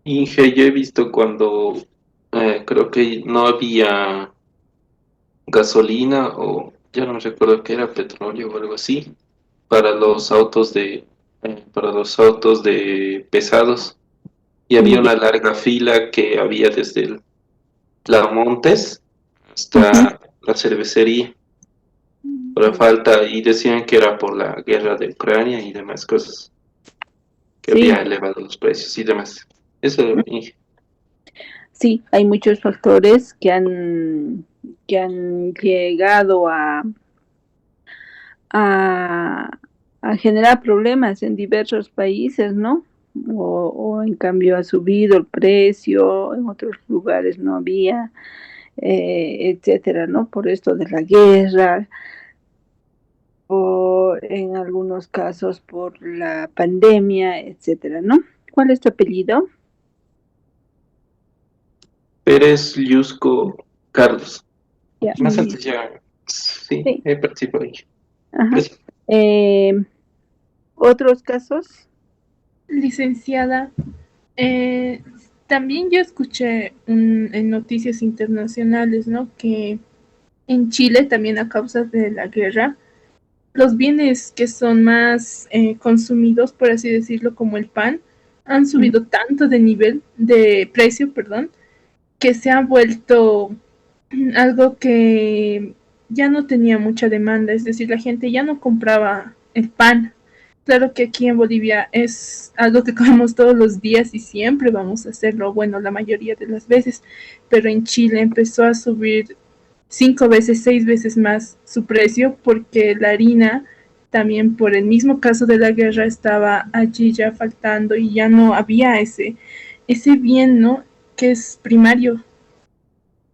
Inge, yo he visto cuando creo que no había gasolina o ya no me recuerdo que era petróleo o algo así para los autos de pesados y había Ya. una larga fila que había desde la Montes Ujú. hasta la cervecería por la falta y decían que era por la guerra de Ucrania y demás cosas que Sí, había elevado los precios y demás. Eso, Inge. sí, hay muchos factores que han llegado a, a generar problemas en diversos países, ¿no? O en cambio ha subido el precio, en otros lugares no había, etcétera, ¿no? Por esto de la guerra, o en algunos casos por la pandemia, etcétera, ¿no? ¿Cuál es tu apellido? Pérez Llusco Carlos. Ya, Más antes ya, sí, sí, he participado ahí. ajá. Gracias. Eh, ¿Otros casos? Licenciada, eh, también yo escuché en noticias internacionales, ¿no? Que en Chile, también a causa de la guerra, los bienes que son más consumidos, por así decirlo, como el pan, han subido tanto de nivel, de precio, perdón, que se ha vuelto algo que ya no tenía mucha demanda, es decir, la gente ya no compraba el pan. Claro que aquí en Bolivia es algo que comemos todos los días y siempre vamos a hacerlo, bueno, la mayoría de las veces, pero en Chile empezó a subir 5 veces, 6 veces más su precio porque la harina también por el mismo caso de la guerra estaba allí ya faltando y ya no había ese bien, ¿no? Que es primario,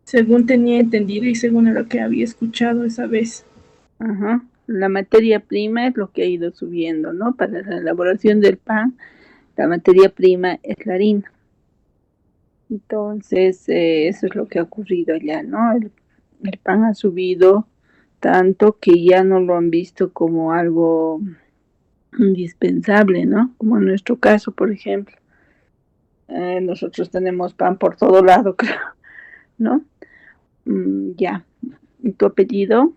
según tenía entendido y según lo que había escuchado esa vez. Ajá. La materia prima es lo que ha ido subiendo, ¿no? Para la elaboración del pan, la materia prima es la harina. Entonces, eso es lo que ha ocurrido allá, ¿no? El pan ha subido tanto que ya no lo han visto como algo indispensable, ¿no? Como en nuestro caso, por ejemplo. Nosotros tenemos pan por todo lado, creo, ¿no? Ya. ¿Y tu apellido?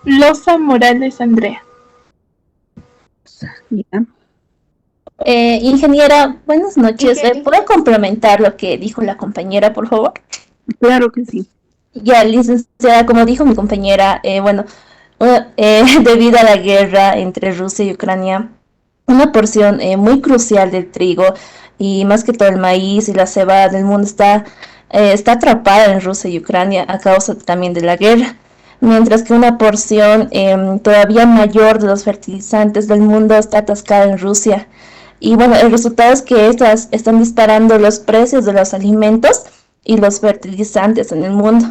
Loza Morales Andrea. Ya. Ingeniera, buenas noches. ¿Puede complementar lo que dijo la compañera, por favor? Claro que sí. Ya, licenciada, como dijo mi compañera, bueno, debido a la guerra entre Rusia y Ucrania, una porción muy crucial del trigo y más que todo el maíz y la cebada del mundo está atrapada en Rusia y Ucrania a causa también de la guerra, mientras que una porción todavía mayor de los fertilizantes del mundo está atascada en Rusia. Y bueno, el resultado es que estas están disparando los precios de los alimentos y los fertilizantes en el mundo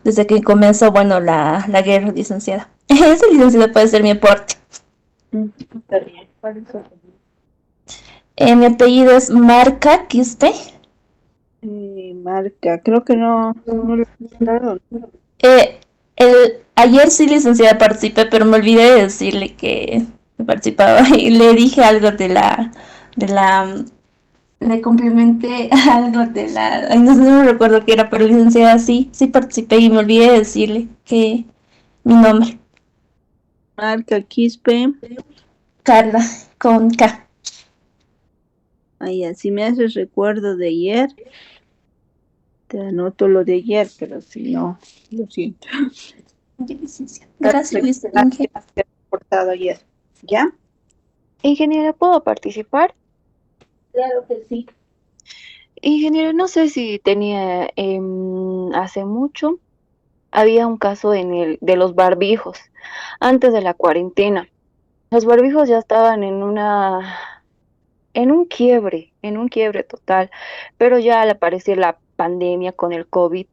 desde que comenzó, bueno, la guerra, licenciada. Ese licenciado puede ser mi aporte. Está bien. ¿Cuál es tu apellido? Mi apellido es Marca Quispe. Marca, creo que no lo he escuchado. Eh, ayer sí, licenciada, participé, pero me olvidé de decirle que participaba y le dije algo de la, le complementé algo de la, ay, no, no me recuerdo qué era, pero licenciada sí participé y me olvidé de decirle que mi nombre, Marca Quispe. Carla, con K. Ay, así me haces recuerdo de ayer. Te anoto lo de ayer, pero si no, lo siento. Gracias, Recordar Inge. que has reportado ayer. ¿Ya? Ingeniera, ¿puedo participar? Claro que sí. Ingeniera, no sé si tenía, hace mucho, había un caso de los barbijos, antes de la cuarentena. Los barbijos ya estaban en un quiebre total, pero ya al aparecer la pandemia con el COVID,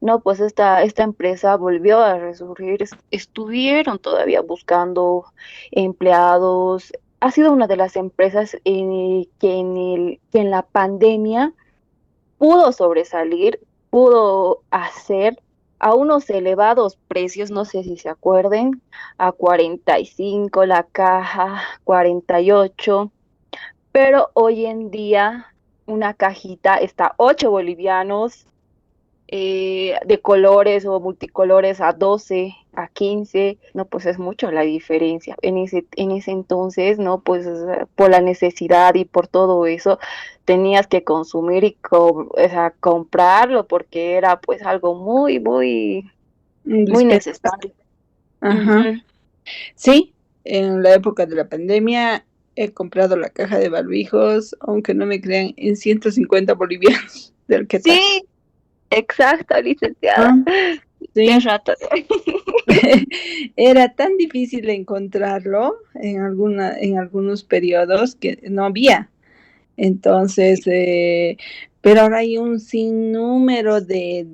no, pues esta empresa volvió a resurgir, estuvieron todavía buscando empleados. Ha sido una de las empresas que en la pandemia pudo sobresalir, pudo hacer a unos elevados precios, no sé si se acuerden, a 45 la caja, 48, pero hoy en día una cajita, está 8 bolivianos, de colores o multicolores a 12, a 15, no, pues es mucho la diferencia. En ese entonces, no, pues por la necesidad y por todo eso, tenías que consumir y o sea, comprarlo porque era pues algo muy, muy, muy Indispensable. necesario. Ajá. Ujú. Sí, en la época de la pandemia he comprado la caja de barbijos, aunque no me crean, en 150 bolivianos del Quetal. Sí, exacto, licenciada. Ah, Qué sí. rato. Era tan difícil encontrarlo en algunos periodos que no había. Entonces, pero ahora hay un sinnúmero de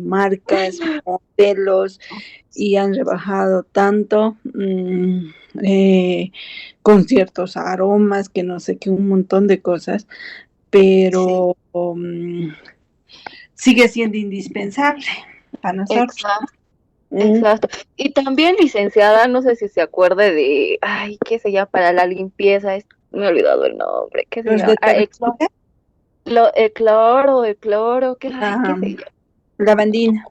marcas, modelos, y han rebajado tanto, con ciertos aromas, que no sé qué, un montón de cosas, Sí, pero sigue siendo indispensable para nosotros. exacto. Mm, Exacto. Y también, licenciada, no sé si se acuerde de, ay, ¿qué se llama para la limpieza? Me he olvidado el nombre. ¿Qué se los llama? Ah, detergentes, el cloro, ¿qué ah, se llama? lavandina.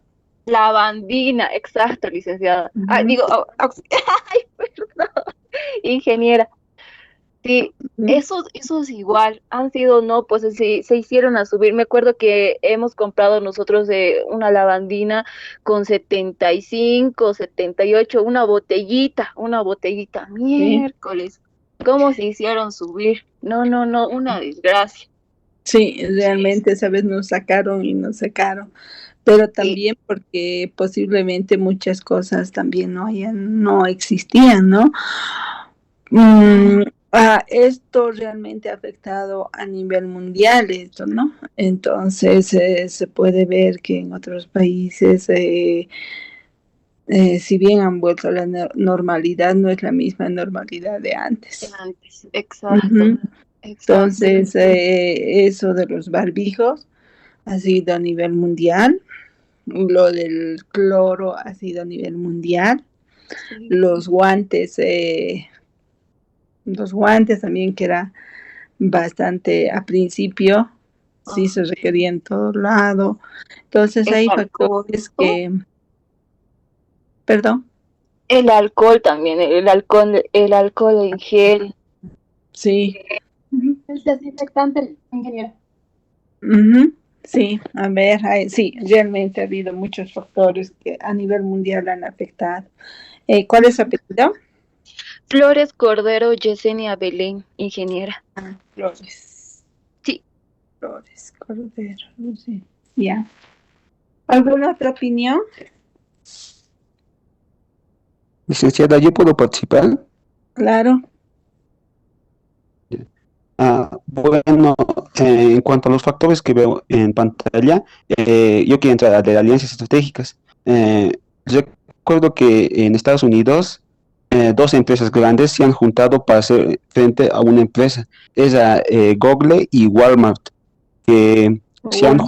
Lavandina, exacto, licenciada. Ah, Ujú, digo, ay, perdón, ingeniera. Sí, ujú. esos igual han sido, no, pues se hicieron a subir. Me acuerdo que hemos comprado nosotros una lavandina con 75, 78, una botellita, Sí, miércoles. ¿Cómo se hicieron subir? No, no, no, una desgracia. sí, realmente esa vez nos sacaron y nos sacaron, pero Sí, también porque posiblemente muchas cosas también no existían, ¿no? Mm, esto realmente ha afectado a nivel mundial, esto, ¿no? Entonces, se puede ver que en otros países, si bien han vuelto a la normalidad, no es la misma normalidad de antes. antes, exacto, Ujú. exacto. Entonces, eso de los barbijos ha sido a nivel mundial, lo del cloro ha sido a nivel mundial, Sí. los guantes, también, que era bastante a principio, sí Ah, se requería en todo lado. Entonces el hay alcohol. factores que, perdón, El alcohol también, el alcohol en gel. sí. Ujú, El desinfectante, ingeniero. ujú, sí, a ver, sí, realmente ha habido muchos factores que a nivel mundial han afectado. ¿Cuál es su apellido? Flores Cordero Yesenia Belén, ingeniera. Flores. Sí, Flores, Cordero, sí. Ya. ¿Alguna otra opinión? Licenciada, ¿yo puedo participar? Claro. Bueno, en cuanto a los factores que veo en pantalla, yo quiero entrar a de alianzas estratégicas. Recuerdo que en Estados Unidos, dos empresas grandes se han juntado para hacer frente a una empresa, es Google y Walmart, que Bueno.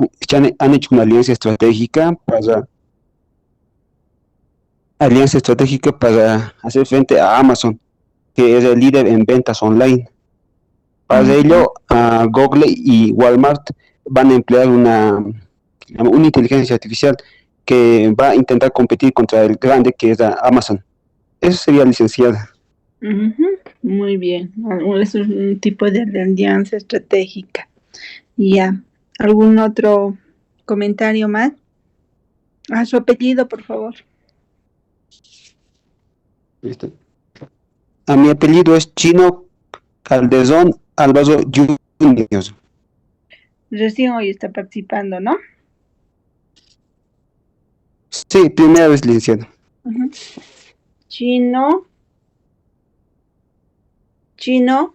han hecho una alianza estratégica para hacer frente a Amazon, que es el líder en ventas online. Para Ujú, ello, Google y Walmart van a emplear una inteligencia artificial que va a intentar competir contra el grande que es Amazon. Eso sería, licenciada. ujú. Muy bien. Es un tipo de alianza estratégica. Ya. ¿Algún otro comentario más? A su apellido, por favor. ¿Listo? Mi apellido es Chino Calderón Álvaro Junior. Recién hoy está participando, ¿no? Sí, primera vez, licenciado. Ujú. Chino, Chino,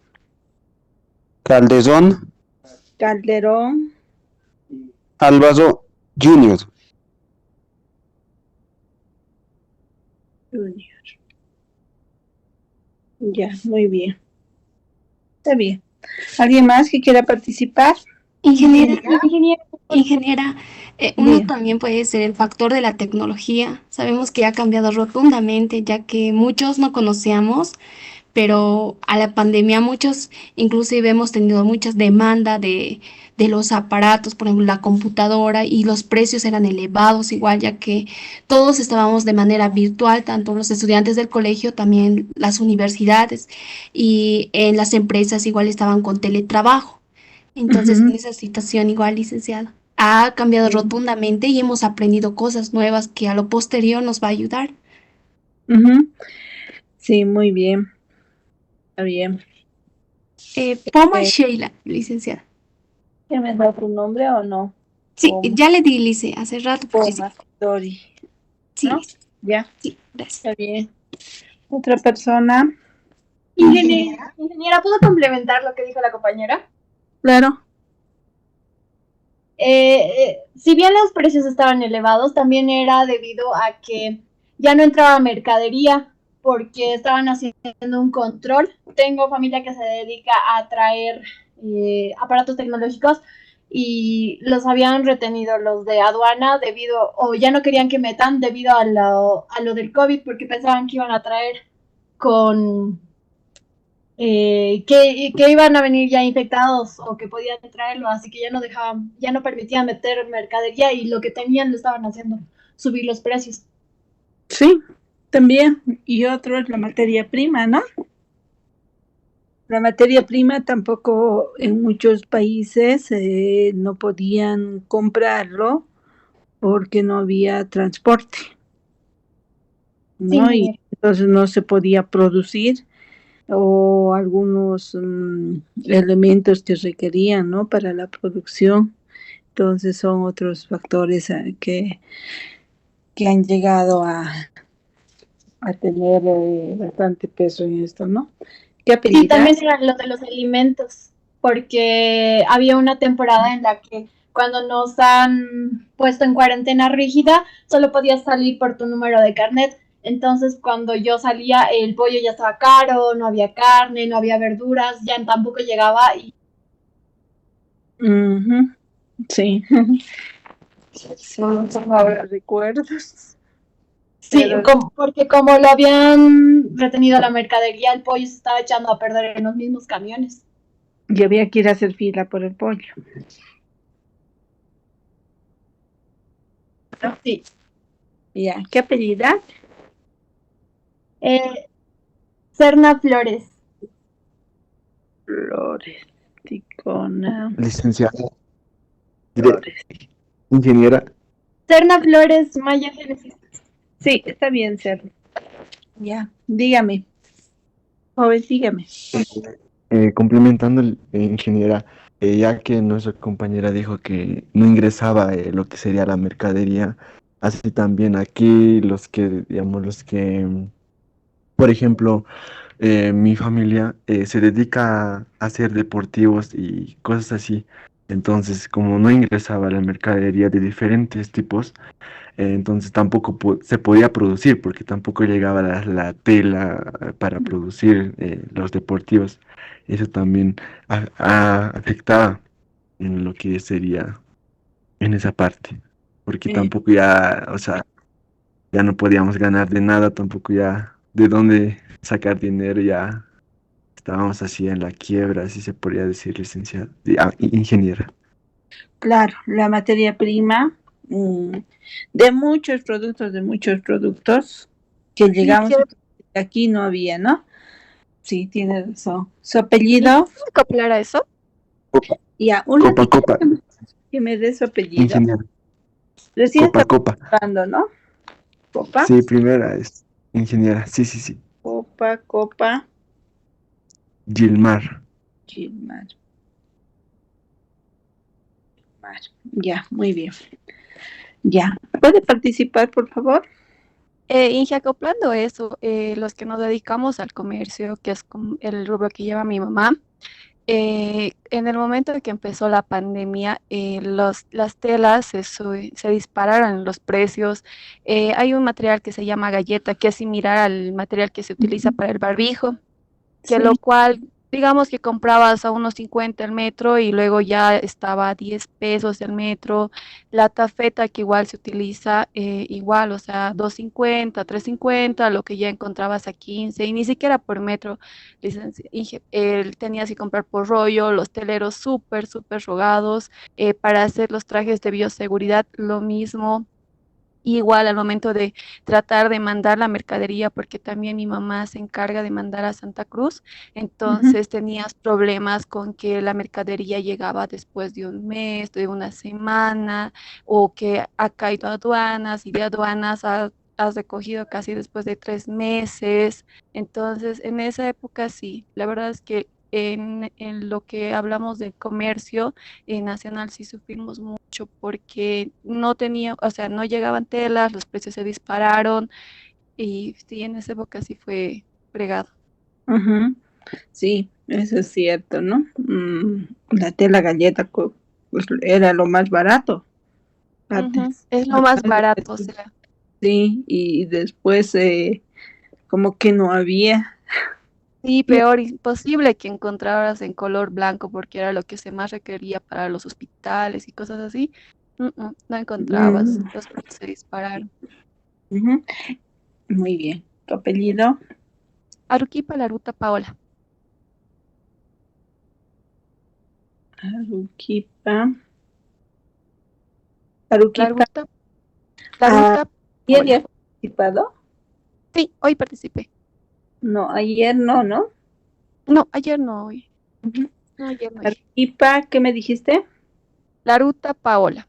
Calderón Calderón Álvaro Junior. Junior. Ya, muy bien. Está bien. ¿Alguien más que quiera participar? Ingeniera, ingeniera, uno Bien. también puede ser el factor de la tecnología. Sabemos que ha cambiado rotundamente, ya que muchos no conocíamos, pero a la pandemia muchos, inclusive hemos tenido muchas demandas de los aparatos, por ejemplo, la computadora, y los precios eran elevados igual, ya que todos estábamos de manera virtual, tanto los estudiantes del colegio, también las universidades, y en las empresas igual estaban con teletrabajo. Entonces, en Ujú, esa situación igual, licenciada, ha cambiado sí, rotundamente y hemos aprendido cosas nuevas que a lo posterior nos va a ayudar. ujú, sí, muy bien, está bien. Poma Eh, Sheila, licenciada. ¿Ya me da tu nombre o no? Sí, Poma, ya le di, lice, hace rato, porque sí, Poma, Dori, sí, ¿no? lice, Ya, sí, gracias. está bien. Otra persona, Ingeniera, ¿puedo complementar lo que dijo la compañera? claro. Si bien los precios estaban elevados, también era debido a que ya no entraba mercadería porque estaban haciendo un control. Tengo familia que se dedica a traer aparatos tecnológicos y los habían retenido los de aduana debido, o ya no querían que metan debido a lo del COVID porque pensaban que iban a traer con que iban a venir ya infectados o que podían traerlo, así que ya no dejaban, ya no permitían meter mercadería y lo que tenían lo estaban haciendo, subir los precios. Sí, también. Y otro es la materia prima, ¿no? La materia prima tampoco en muchos países no podían comprarlo porque no había transporte, Sí, ¿no? Y ingeniero. entonces no se podía producir o algunos elementos que requerían, ¿no? Para la producción. Entonces son otros factores que han llegado a tener bastante peso en esto, ¿no? ¿Qué Sí, también apellidas? era lo de los alimentos, porque había una temporada en la que cuando nos han puesto en cuarentena rígida, solo podías salir por tu número de carnet. Entonces, cuando yo salía, el pollo ya estaba caro, no había carne, no había verduras, ya tampoco llegaba. Y Ujú, sí, son ahora recuerdos, sí, pero porque como lo habían retenido la mercadería, el pollo se estaba echando a perder en los mismos camiones. y había que ir a hacer fila por el pollo. Sí. Ya, ¿qué apellidas? Eh, Serna Flores. Flores, Ticona, Licenciada, Flores. ingeniera, Serna Flores, Maya Génesis. Sí, está bien, Ser. Ya, dígame, joven, dígame. complementando, ingeniera, ya que nuestra compañera dijo que no ingresaba lo que sería la mercadería, así también aquí los que, digamos, por ejemplo, mi familia se dedica a hacer deportivos y cosas así. Entonces, como no ingresaba la mercadería de diferentes tipos, entonces tampoco se podía producir porque tampoco llegaba la tela para producir los deportivos. Eso también afectaba en lo que sería en esa parte, porque Eh, tampoco ya, o sea, ya no podíamos ganar de nada, tampoco ya de dónde sacar dinero, ya estábamos así en la quiebra, así se podría decir, licenciada, ingeniera. claro, la materia prima de muchos productos que llegamos Ingeniera, aquí no había, ¿no? Sí, tiene razón. Su ¿me apellido, puedo acoplar a eso? Copa, ya, un copa, ratito copa, que me dé su apellido. ingeniera, Recién copa, está copa. hablando, ¿no? Copa, Sí, primera es ingeniera, sí, sí, sí. Copa, Gilmar. Gilmar. Ya, muy bien. Ya. ¿Puede participar, por favor? Inge, acoplando eso, los que nos dedicamos al comercio, que es el rubro que lleva mi mamá, en el momento en que empezó la pandemia, las telas se dispararon los precios. Hay un material que se llama galleta, que es similar al material que se utiliza para el barbijo, que lo Sí. cual digamos que comprabas a unos 50 el metro y luego ya estaba a 10 pesos el metro. La tafeta que igual se utiliza, igual, o sea, 2.50, 3.50, lo que ya encontrabas a 15 y ni siquiera por metro. Tenías que comprar por rollo, los teleros súper, súper rogados. Para hacer los trajes de bioseguridad, lo mismo. Igual al momento de tratar de mandar la mercadería, porque también mi mamá se encarga de mandar a Santa Cruz, Ujú. entonces tenías problemas con que la mercadería llegaba después de un mes, de una semana, o que ha caído a aduanas y de aduanas has recogido casi después de 3 meses. Entonces, en esa época sí, la verdad es que en lo que hablamos de comercio nacional sí sufrimos mucho porque no tenía, o sea, no llegaban telas, los precios se dispararon y sí, en esa época sí fue fregado. Ujú. Sí, eso es cierto, ¿no? La tela galleta pues, era lo más barato Ujú. antes. Es lo más barato, o sea, Sí, y después como que no había. sí, peor, imposible que encontraras en color blanco porque era lo que se más requería para los hospitales y cosas así. No encontrabas, Mm, los precios se dispararon. ujú. Muy bien. ¿Tu apellido? Aruquipa, la ruta Paola. Aruquipa. La Aruquipa. ruta, la Ah, ruta ¿ayer ya Paola. has participado? Sí, hoy participé. No, ayer no, ¿no? No, ayer no, hoy. Ujú. No, ayer no. Arequipa, ¿qué me dijiste? La ruta Paola.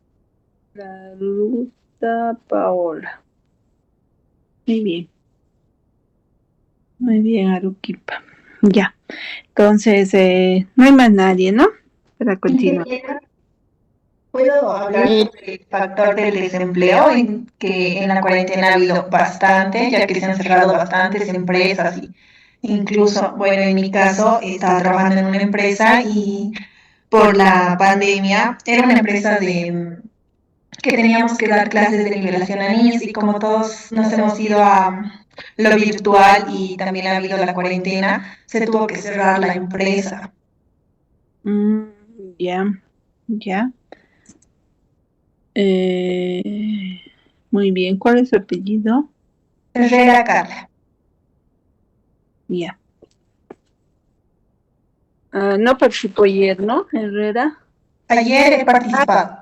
La ruta Paola. Muy bien, muy bien, Arequipa. Ya, entonces no hay más nadie, ¿no? Para continuar. Puedo hablar sobre el factor del desempleo, que en la cuarentena ha habido bastante, ya que se han cerrado bastantes empresas y incluso, bueno, en mi caso estaba trabajando en una empresa y por la pandemia era una empresa que teníamos que dar clases de nivelación a niños y como todos nos hemos ido a lo virtual y también ha habido la cuarentena, se tuvo que cerrar la empresa. Mm, ya, ya. Eh, muy bien, ¿cuál es su apellido? Herrera Carla. Ya. Ah, no participó ayer, ¿no? Herrera. Ayer he participado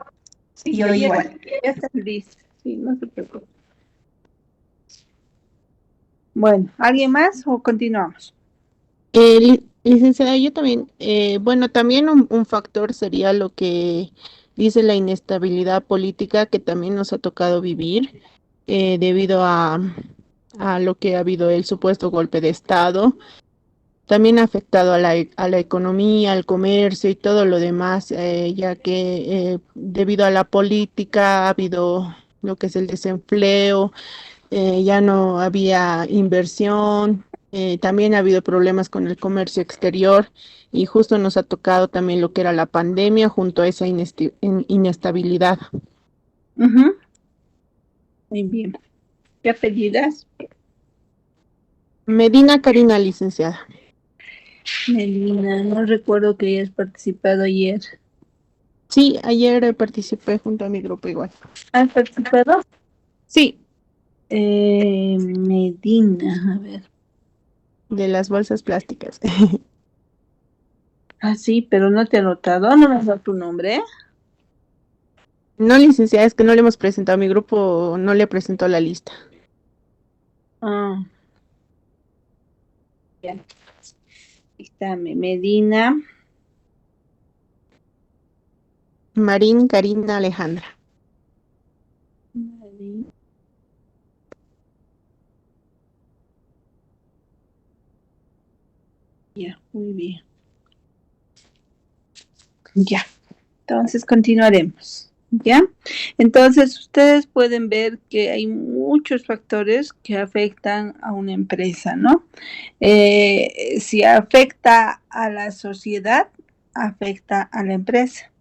Sí, y hoy ya, igual. ya está listo. Sí, no se preocupe. Bueno, ¿alguien más o continuamos? Licenciada, yo también, bueno, también un factor sería lo que dice la inestabilidad política que también nos ha tocado vivir debido a lo que ha habido el supuesto golpe de Estado. También ha afectado a a la economía, al comercio y todo lo demás, ya que debido a la política ha habido lo que es el desempleo, ya no había inversión, también ha habido problemas con el comercio exterior y justo nos ha tocado también lo que era la pandemia junto a esa inestabilidad. Ujú. Muy bien. ¿Qué apellidas? Medina Karina, licenciada. Melina, no recuerdo que hayas participado ayer. Sí, ayer participé junto a mi grupo igual. ¿Has participado? Sí, Medina, a ver. de las bolsas plásticas. Ah, sí, pero no te he anotado, no me has dado tu nombre. No, licenciada, es que no le hemos presentado a mi grupo, no le presentó la lista. Ah, ya. Ahí está, Medina. Marín Karina Alejandra. Medina. Ya, muy bien. Ya, entonces continuaremos. ¿Ya? Entonces ustedes pueden ver que hay muchos factores que afectan a una empresa, ¿no? Si afecta a la sociedad, afecta a la empresa,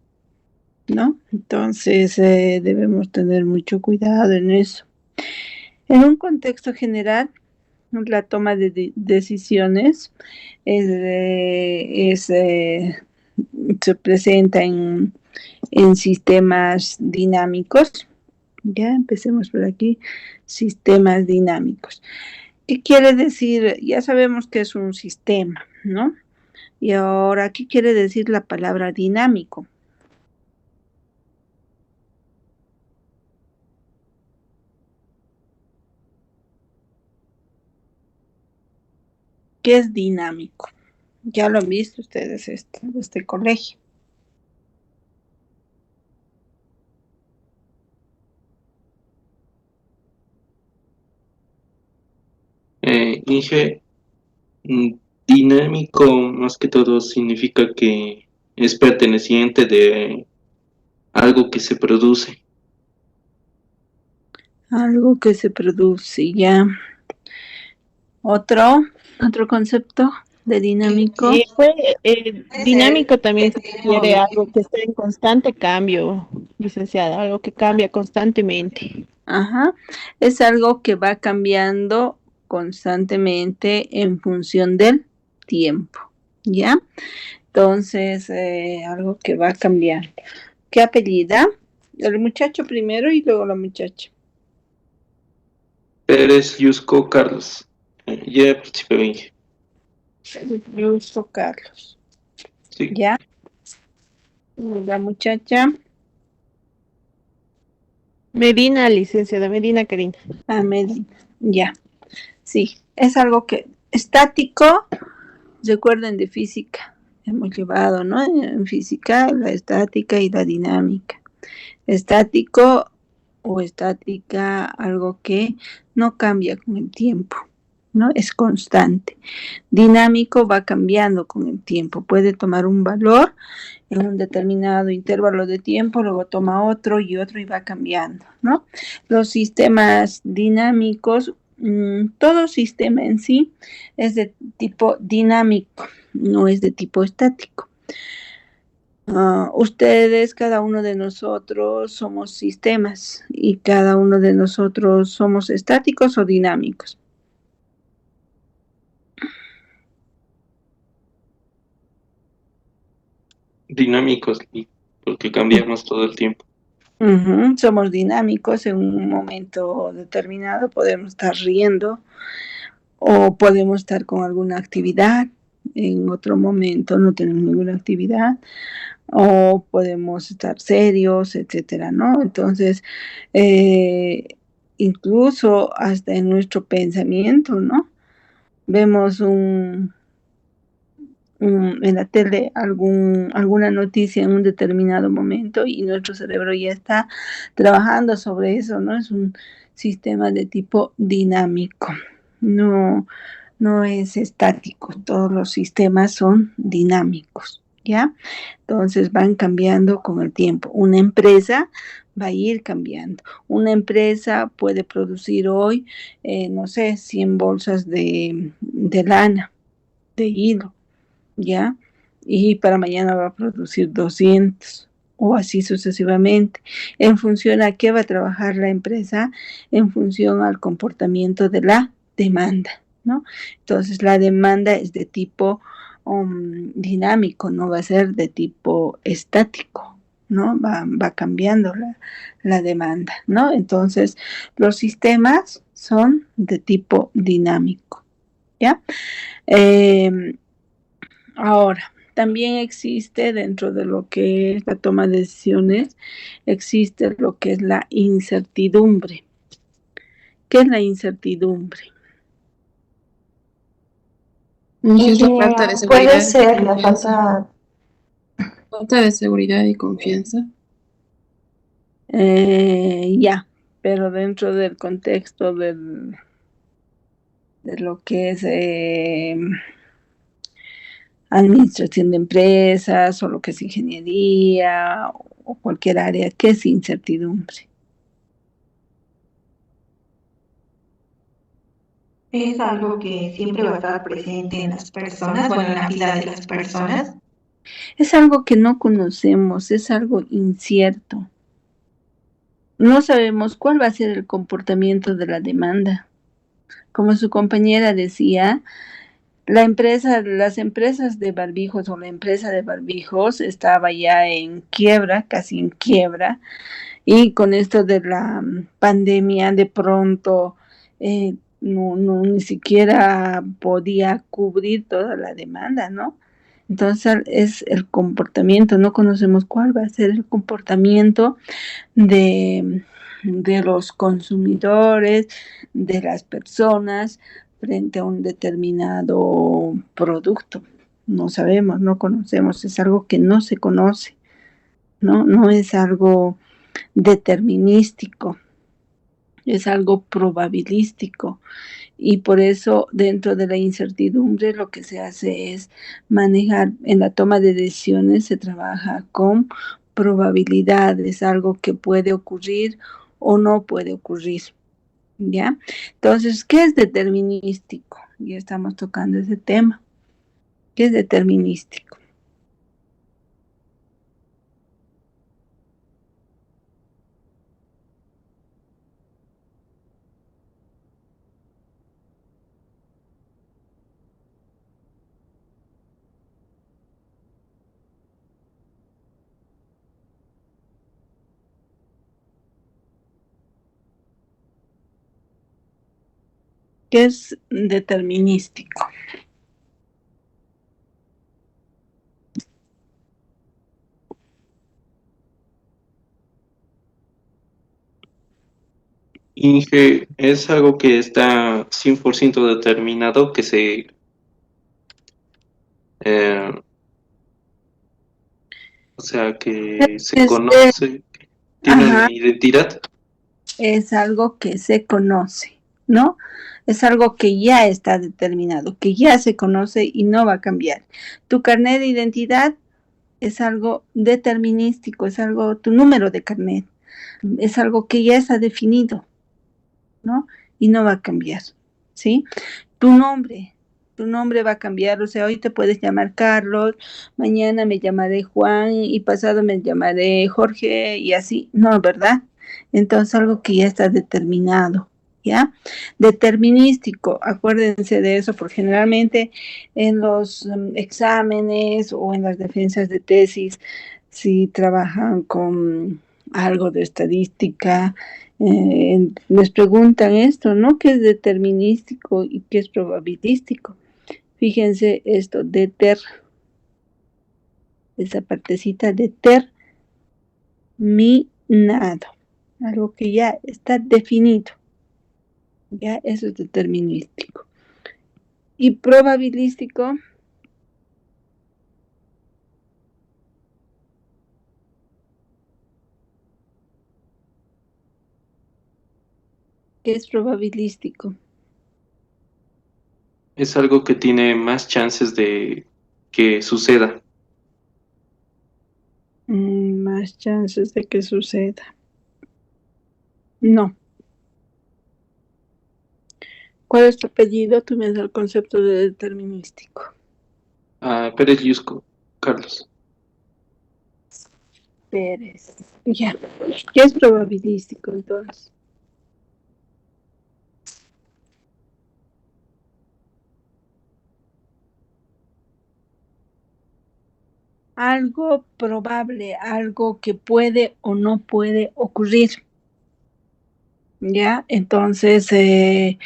¿no? Entonces debemos tener mucho cuidado en eso. En un contexto general, La toma de decisiones se presenta en sistemas dinámicos. Ya, empecemos por aquí. Sistemas dinámicos. ¿Qué quiere decir? Ya sabemos que es un sistema, ¿no? Y ahora, ¿qué quiere decir la palabra dinámico? ¿Qué es dinámico? Ya lo han visto ustedes este colegio. Inge, dinámico más que todo significa que es perteneciente de algo que se produce. Algo que se produce, ya. Otro concepto de dinámico. Dinámico también se refiere a algo que está en constante cambio, licenciada, algo que cambia constantemente. Ajá, es algo que va cambiando constantemente en función del tiempo, ¿ya? Entonces, algo que va cambiando. ¿Qué apellida? El muchacho primero y luego la muchacha. Pérez, Yusco, Carlos. Ya participé, Inge. Justo Carlos. Sí. ¿Ya? La muchacha. Medina, licenciada, Medina Karina. Medina, ya. Sí, es algo que estático, recuerden de física, hemos llevado, ¿no? En física, la estática y la dinámica. Estático o estática, algo que no cambia con el tiempo, ¿no? Es constante. Dinámico va cambiando con el tiempo, puede tomar un valor en un determinado intervalo de tiempo, luego toma otro y va cambiando, ¿no? Los sistemas dinámicos, todo sistema en sí es de tipo dinámico, no es de tipo estático. Ustedes, cada uno de nosotros somos sistemas y cada uno de nosotros somos estáticos o dinámicos. Dinámicos, porque cambiamos todo el tiempo. Somos dinámicos, en un momento determinado podemos estar riendo o podemos estar con alguna actividad, en otro momento no tenemos ninguna actividad, o podemos estar serios, etcétera, ¿no? Entonces, incluso hasta en nuestro pensamiento, ¿no? Vemos en la tele alguna noticia en un determinado momento y nuestro cerebro ya está trabajando sobre eso, ¿no? Es un sistema de tipo dinámico, no es estático, todos los sistemas son dinámicos, ¿ya? Entonces van cambiando con el tiempo. Una empresa va a ir cambiando. Una empresa puede producir hoy, no sé, 100 bolsas de lana, de hilo, ¿ya? Y para mañana va a producir 200 o así sucesivamente. En función a qué va a trabajar la empresa, en función al comportamiento de la demanda, ¿no? Entonces la demanda es de tipo dinámico, no va a ser de tipo estático, ¿no? Va cambiando la demanda, ¿no? Entonces los sistemas son de tipo dinámico, ¿ya? Ahora, también existe dentro de lo que es la toma de decisiones, existe lo que es la incertidumbre. ¿Qué es la incertidumbre? Puede ser la falta de seguridad y confianza. Ya, pero dentro del contexto de lo que es administración de empresas o lo que es ingeniería o cualquier área, ¿qué es incertidumbre? Es algo que siempre va a estar presente en las personas, bueno, en la vida de las personas. Es algo que no conocemos, es algo incierto. No sabemos cuál va a ser el comportamiento de la demanda. Como su compañera decía, las empresas de barbijos o la empresa de barbijos estaba ya en quiebra, casi en quiebra, y con esto de la pandemia de pronto ni siquiera podía cubrir toda la demanda, ¿no? Entonces es el comportamiento, no conocemos cuál va a ser el comportamiento de, de los consumidores, de las personas frente a un determinado producto. No sabemos, no conocemos, es algo que no se conoce, ¿no? No es algo determinístico, es algo probabilístico. Y por eso dentro de la incertidumbre lo que se hace es manejar, en la toma de decisiones se trabaja con probabilidades, algo que puede ocurrir o no puede ocurrir, ¿ya? Entonces, ¿qué es determinístico? Ya estamos tocando ese tema. ¿Qué es determinístico? ¿Qué es determinístico? Inge, es algo que está 100% determinado, que eh, o sea, que se conoce, tiene Ajá, una identidad. es algo que se conoce, ¿no? Es algo que ya está determinado, que ya se conoce y no va a cambiar. Tu carnet de identidad es algo determinístico, es algo, tu número de carnet, es algo que ya está definido, ¿no? Y no va a cambiar, ¿sí? Tu nombre va a cambiar, o sea, hoy te puedes llamar Carlos, mañana me llamaré Juan y pasado me llamaré Jorge y así, no, ¿verdad? Entonces algo que ya está determinado, ¿ya? Determinístico, acuérdense de eso, porque generalmente en los exámenes o en las defensas de tesis, si trabajan con algo de estadística, les preguntan esto, ¿no? ¿Qué es determinístico y qué es probabilístico? Fíjense esto, esa partecita determinado, algo que ya está definido, ya eso es determinístico. Y probabilístico, ¿qué es probabilístico? Es algo que tiene más chances de que suceda. Más chances de que suceda. No. ¿Cuál es tu apellido? Tú me das el concepto de determinístico. Pérez Yusco, Carlos. Pérez. Ya. ¿Qué es probabilístico entonces? Algo probable, algo que puede o no puede ocurrir. ¿Ya? Entonces, el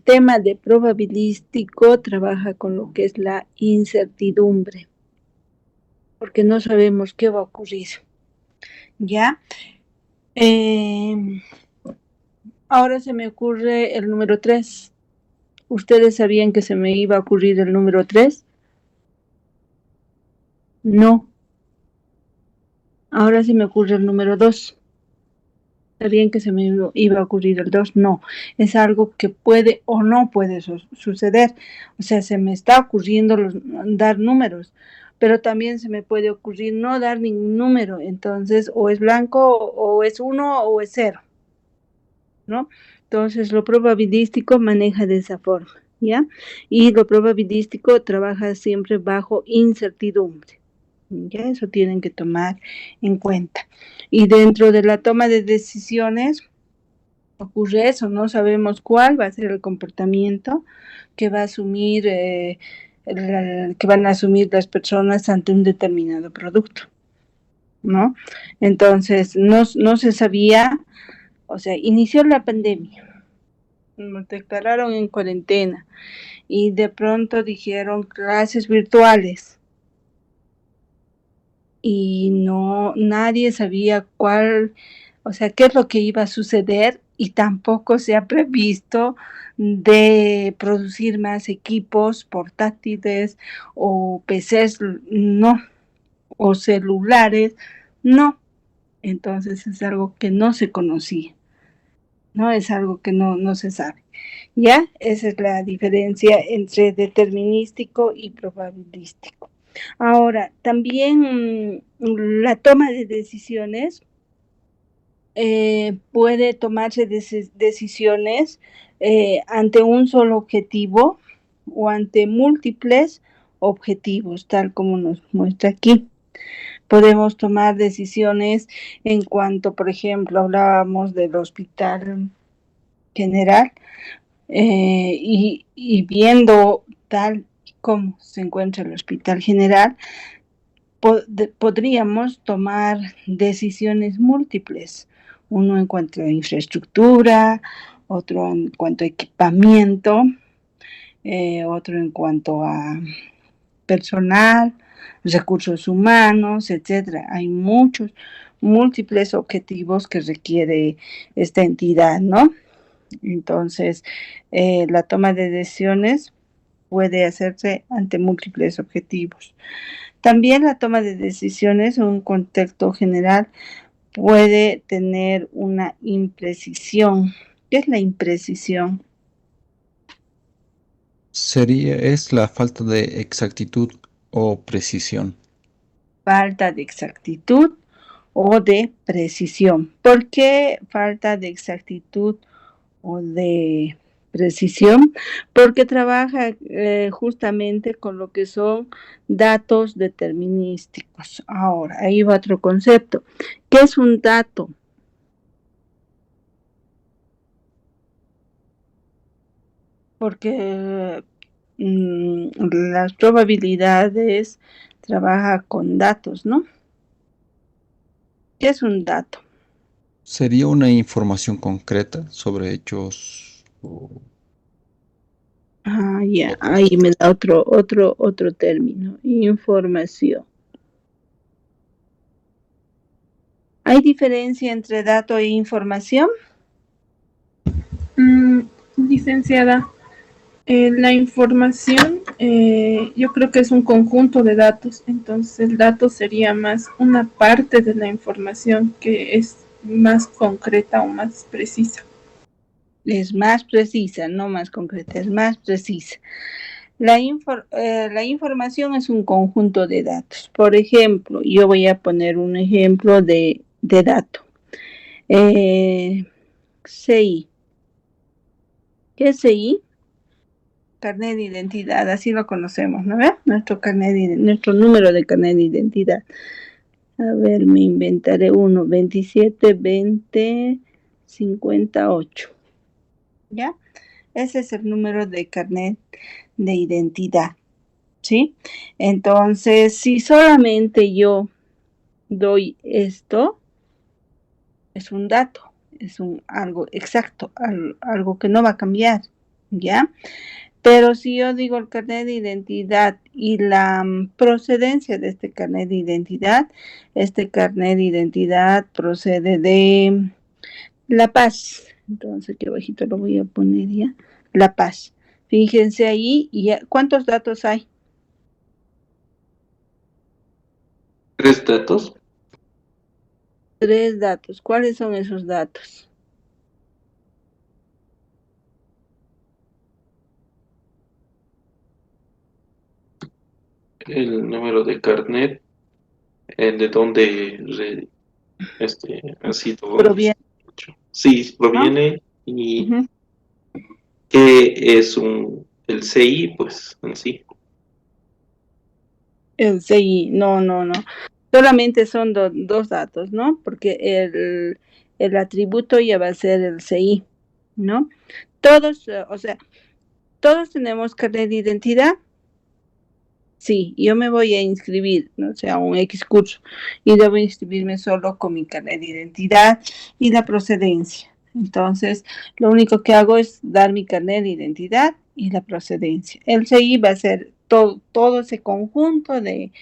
tema de probabilístico trabaja con lo que es la incertidumbre, porque no sabemos qué va a ocurrir. ¿Ya? Ahora se me ocurre el número 3. ¿Ustedes sabían que se me iba a ocurrir el número 3? No. Ahora se me ocurre el número 2. ¿Sabían que se me iba a ocurrir el 2? No. Es algo que puede o no puede suceder. O sea, se me está ocurriendo dar números, pero también se me puede ocurrir no dar ningún número. Entonces, o es blanco, o es 1, o es 0, ¿no? Entonces, lo probabilístico maneja de esa forma, ¿ya? Y lo probabilístico trabaja siempre bajo incertidumbre. Ya eso tienen que tomar en cuenta. Y dentro de la toma de decisiones, ocurre eso, no sabemos cuál va a ser el comportamiento que va a asumir, que van a asumir las personas ante un determinado producto, ¿no? Entonces, no se sabía, o sea, inició la pandemia, nos declararon en cuarentena y de pronto dijeron clases virtuales y nadie sabía cuál, o sea, qué es lo que iba a suceder y tampoco se ha previsto de producir más equipos portátiles o PCs, no, o celulares, no. Entonces es algo que no se conocía, ¿no? Es algo que no se sabe. ¿Ya? Esa es la diferencia entre determinístico y probabilístico. Ahora, también la toma de decisiones puede tomarse decisiones ante un solo objetivo o ante múltiples objetivos, tal como nos muestra aquí. Podemos tomar decisiones en cuanto, por ejemplo, hablábamos del hospital general y viendo tal como se encuentra el hospital general, podríamos tomar decisiones múltiples, uno en cuanto a infraestructura, otro en cuanto a equipamiento, otro en cuanto a personal, recursos humanos, etcétera. Hay múltiples objetivos que requiere esta entidad, ¿no? Entonces, la toma de decisiones puede hacerse ante múltiples objetivos. También la toma de decisiones en un contexto general puede tener una imprecisión. ¿Qué es la imprecisión? Es la falta de exactitud o precisión. Falta de exactitud o de precisión. ¿Por qué falta de exactitud o de precisión? Porque trabaja justamente con lo que son datos determinísticos. Ahora, ahí va otro concepto. ¿Qué es un dato? Porque las probabilidades trabaja con datos, ¿no? ¿Qué es un dato? ¿Sería una información concreta sobre hechos Ya, ahí me da otro término, información. ¿Hay diferencia entre dato e información? Licenciada, la información yo creo que es un conjunto de datos, entonces el dato sería más una parte de la información que es más concreta o más precisa. Es más precisa, no más concreta, es más precisa. La información es un conjunto de datos. Por ejemplo, yo voy a poner un ejemplo de dato. CI. ¿Qué es CI? Carnet de identidad, así lo conocemos, ¿no ve? Nuestro número de carnet de identidad. A ver, me inventaré uno, 27 20 58. ¿Ya? Ese es el número de carnet de identidad, ¿sí? Entonces, si solamente yo doy esto, es un dato, es algo exacto, algo que no va a cambiar, ¿ya? Pero si yo digo el carnet de identidad y la procedencia de este carnet de identidad, este carnet de identidad procede de La Paz. Entonces, aquí abajito lo voy a poner ya. La Paz. Fíjense ahí, ¿cuántos datos hay? 3 datos. 3 datos. ¿Cuáles son esos datos? El número de carnet, de dónde ha sido Proviene. hecho. Sí, proviene y que es el CI, pues en sí. El CI, no. Solamente son dos datos, ¿no? Porque el atributo ya va a ser el CI, ¿no? Todos, o sea, todos tenemos carnet de identidad. Sí, yo me voy a inscribir, ¿no? O sea, un X curso, y debo inscribirme solo con mi carnet de identidad y la procedencia. Entonces, lo único que hago es dar mi carnet de identidad y la procedencia. El CI va a ser todo ese conjunto de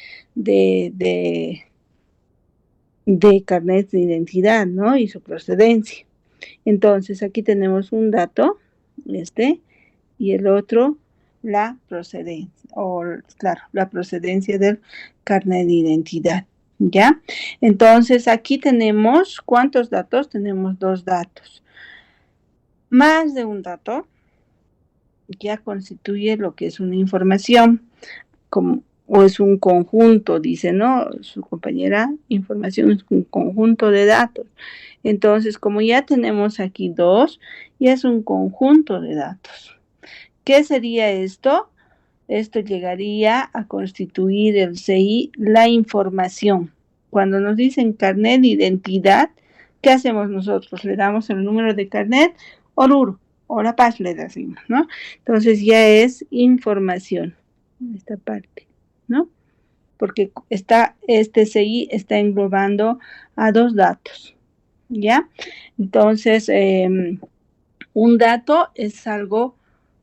carnet de identidad, ¿no? Y su procedencia. Entonces, aquí tenemos un dato, y el otro, la procedencia, claro, la procedencia del carnet de identidad, ¿ya? Entonces, aquí tenemos, ¿cuántos datos? Tenemos 2 datos. Más de un dato ya constituye lo que es una información, o es un conjunto, dice, ¿no? Su compañera, información es un conjunto de datos. Entonces, como ya tenemos aquí 2, ya es un conjunto de datos. ¿Qué sería esto? Esto llegaría a constituir el CI, la información. Cuando nos dicen carnet de identidad, ¿qué hacemos nosotros? Le damos el número de carnet, Oruro, o La Paz le decimos, ¿no? Entonces ya es información, esta parte, ¿no? Porque este CI está englobando a 2 datos, ¿ya? Entonces, un dato es algo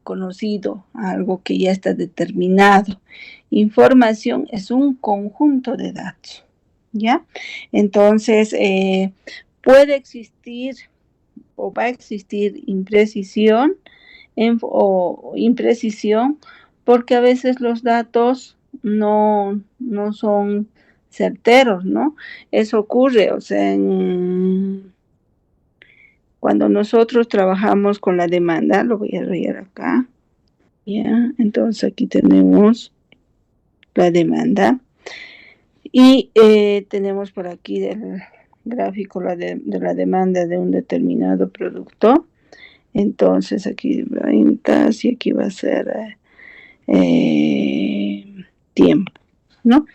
conocido, algo que ya está determinado. Información es un conjunto de datos, ¿ya? Entonces, puede existir o va a existir imprecisión o imprecisión, porque a veces los datos no son certeros, ¿no? Eso ocurre, o sea, cuando nosotros trabajamos con la demanda, lo voy a leer acá, ¿ya? Entonces aquí tenemos la demanda y tenemos por aquí del gráfico de la demanda de un determinado producto. Entonces aquí ventas y aquí va a ser tiempo, ¿no?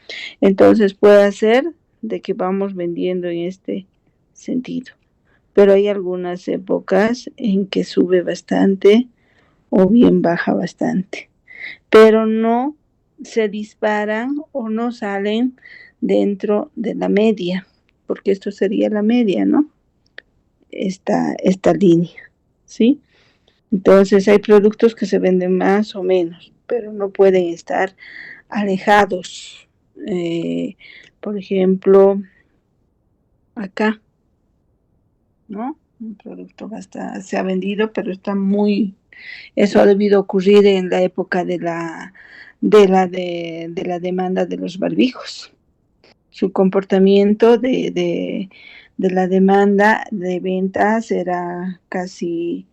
Entonces puede ser de que vamos vendiendo en este sentido, pero hay algunas épocas en que sube bastante o bien baja bastante, pero no se disparan o no salen dentro de la media, porque esto sería la media, ¿no? Esta línea, ¿sí? Entonces hay productos que se venden más o menos, pero no pueden estar alejados. Por ejemplo, acá, ¿no? Un producto se ha vendido, pero está muy... Eso ha debido ocurrir en la época de la demanda de los barbijos. Su comportamiento de la demanda de ventas era casi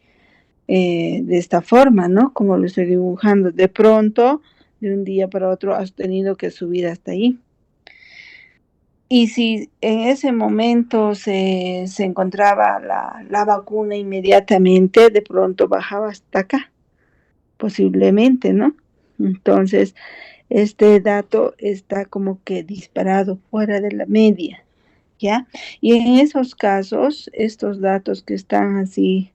de esta forma, ¿no? Como lo estoy dibujando. De pronto, de un día para otro, has tenido que subir hasta ahí. Y si en ese momento se encontraba la vacuna inmediatamente, de pronto bajaba hasta acá, posiblemente, ¿no? Entonces, este dato está como que disparado fuera de la media, ¿ya? Y en esos casos, estos datos que están así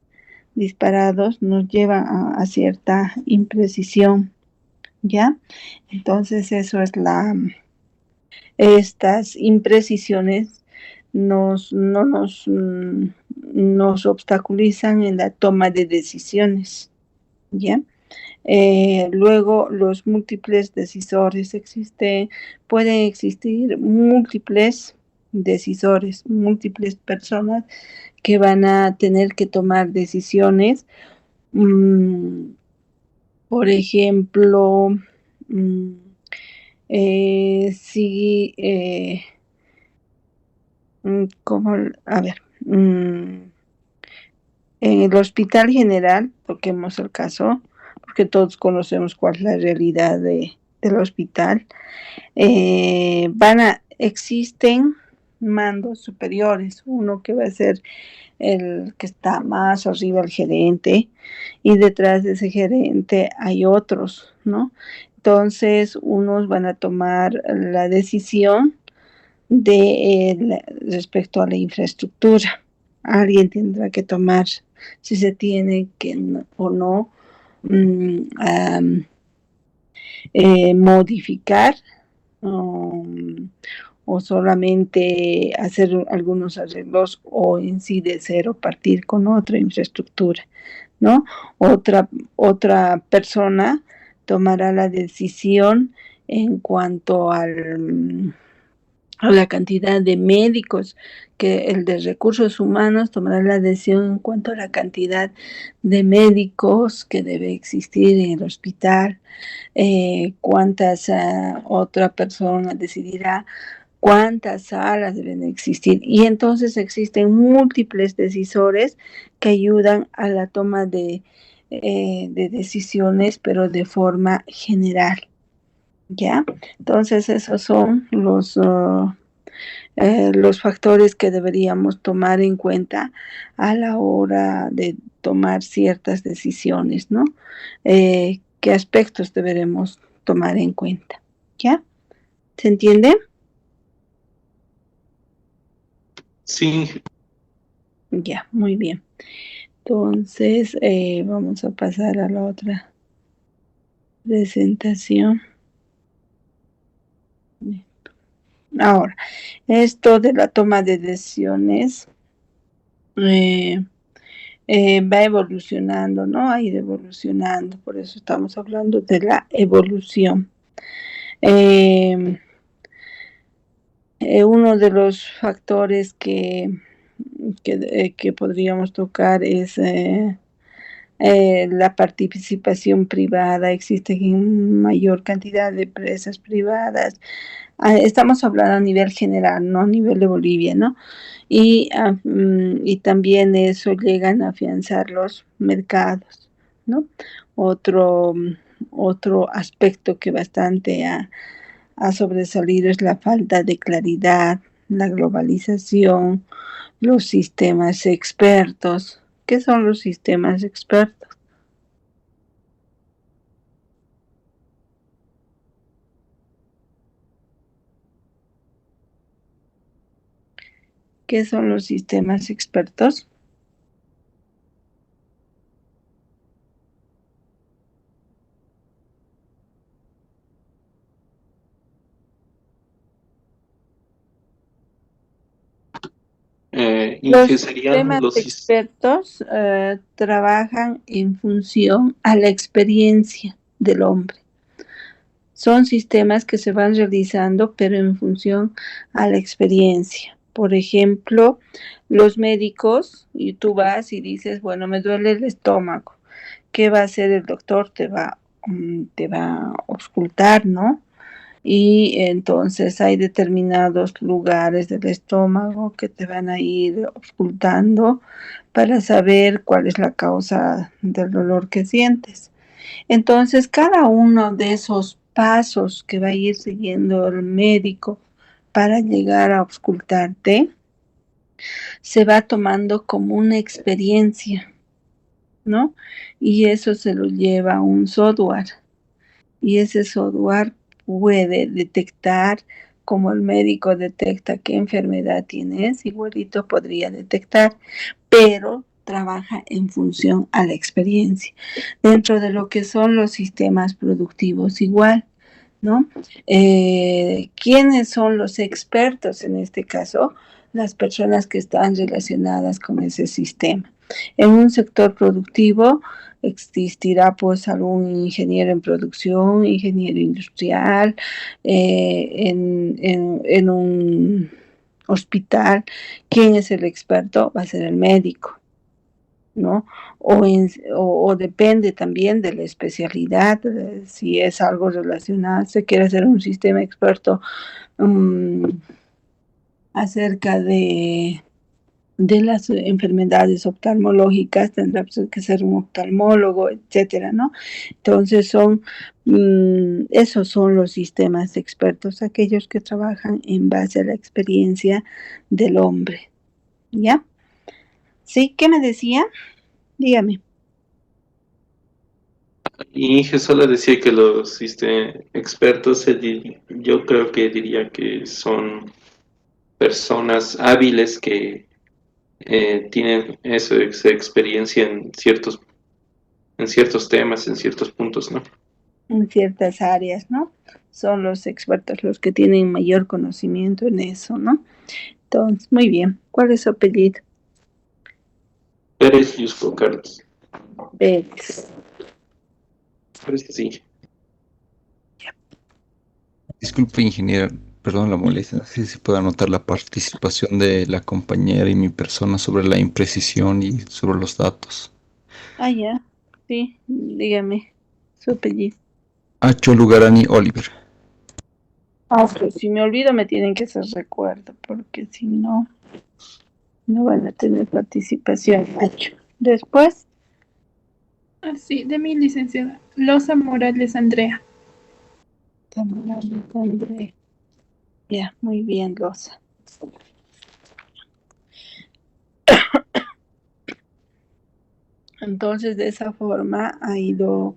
disparados nos llevan a cierta imprecisión, ¿ya? Entonces, eso es estas imprecisiones no nos obstaculizan en la toma de decisiones, ¿ya? Luego, los múltiples decisores pueden existir múltiples decisores, múltiples personas que van a tener que tomar decisiones. Por ejemplo, si, a ver, en el Hospital General, toquemos el caso, porque todos conocemos cuál es la realidad del hospital, existen mandos superiores, uno que va a ser el que está más arriba, el gerente, y detrás de ese gerente hay otros, ¿no? Entonces, unos van a tomar la decisión respecto a la infraestructura, alguien tendrá que tomar si se tiene que o no modificar o solamente hacer algunos arreglos o en sí de cero partir con otra infraestructura, ¿no? Otra persona tomará la decisión en cuanto a la cantidad de médicos, que el de recursos humanos tomará la decisión en cuanto a la cantidad de médicos que debe existir en el hospital, cuántas otra persona decidirá cuántas salas deben existir. Y entonces existen múltiples decisores que ayudan a la toma de decisiones, pero de forma general. ¿Ya? Entonces esos son los factores que deberíamos tomar en cuenta a la hora de tomar ciertas decisiones, ¿no? ¿Qué aspectos deberemos tomar en cuenta? ¿Ya? ¿Se entiende? Sí. Ya, muy bien. Entonces, vamos a pasar a la otra presentación. Ahora, esto de la toma de decisiones va evolucionando, ¿no? Ha ido evolucionando, por eso estamos hablando de la evolución. Uno de los factores que podríamos tocar es la participación privada. Existen mayor cantidad de empresas privadas. Estamos hablando a nivel general, no a nivel de Bolivia, ¿no? Y también eso llegan a afianzar los mercados, ¿no? Otro aspecto que bastante ha sobresalido es la falta de claridad, la globalización, los sistemas expertos. ¿Qué son los sistemas expertos? ¿Qué son los sistemas expertos? Los sistemas expertos trabajan en función a la experiencia del hombre. Son sistemas que se van realizando, pero en función a la experiencia. Por ejemplo, los médicos, y tú vas y dices, bueno, me duele el estómago. ¿Qué va a hacer el doctor? Te va a auscultar, ¿no? Y entonces hay determinados lugares del estómago que te van a ir auscultando para saber cuál es la causa del dolor que sientes. Entonces, cada uno de esos pasos que va a ir siguiendo el médico para llegar a auscultarte, se va tomando como una experiencia, ¿no? Y eso se lo lleva a un software. Y ese software puede detectar, como el médico detecta qué enfermedad tienes, igualito podría detectar, pero trabaja en función a la experiencia. Dentro de lo que son los sistemas productivos igual, ¿no? ¿Quiénes son los expertos en este caso? Las personas que están relacionadas con ese sistema. En un sector productivo existirá pues algún ingeniero en producción, ingeniero industrial, en un hospital. ¿Quién es el experto? Va a ser el médico, ¿no? O depende también de la especialidad, si es algo relacionado, se quiere hacer un sistema experto acerca de las enfermedades oftalmológicas, tendrá que ser un oftalmólogo, etcétera, ¿no? Entonces esos son los sistemas expertos, aquellos que trabajan en base a la experiencia del hombre, ¿ya? ¿Sí? ¿Qué me decía? Dígame. Y solo decía que los expertos, yo creo que diría que son personas hábiles que tienen esa experiencia en ciertos temas, en ciertos puntos, ¿no? En ciertas áreas, ¿no? Son los expertos los que tienen mayor conocimiento en eso, ¿no? Entonces, muy bien. ¿Cuál es su apellido? Pérez Yusco Carlos. Pérez. Parece que sí. Disculpe, ingeniera, perdón la molestia, no sé si puedo anotar la participación de la compañera y mi persona sobre la imprecisión y sobre los datos. Ah, ya. Sí, dígame su apellido. Acho Lugarani Oliver. Ok, si me olvido me tienen que hacer recuerdo, porque si no, no van a tener participación. Nacho. Después, Sí, de mi licenciada. Loza Morales Andrea. André. Ya, muy bien, Rosa. Entonces, de esa forma ha ido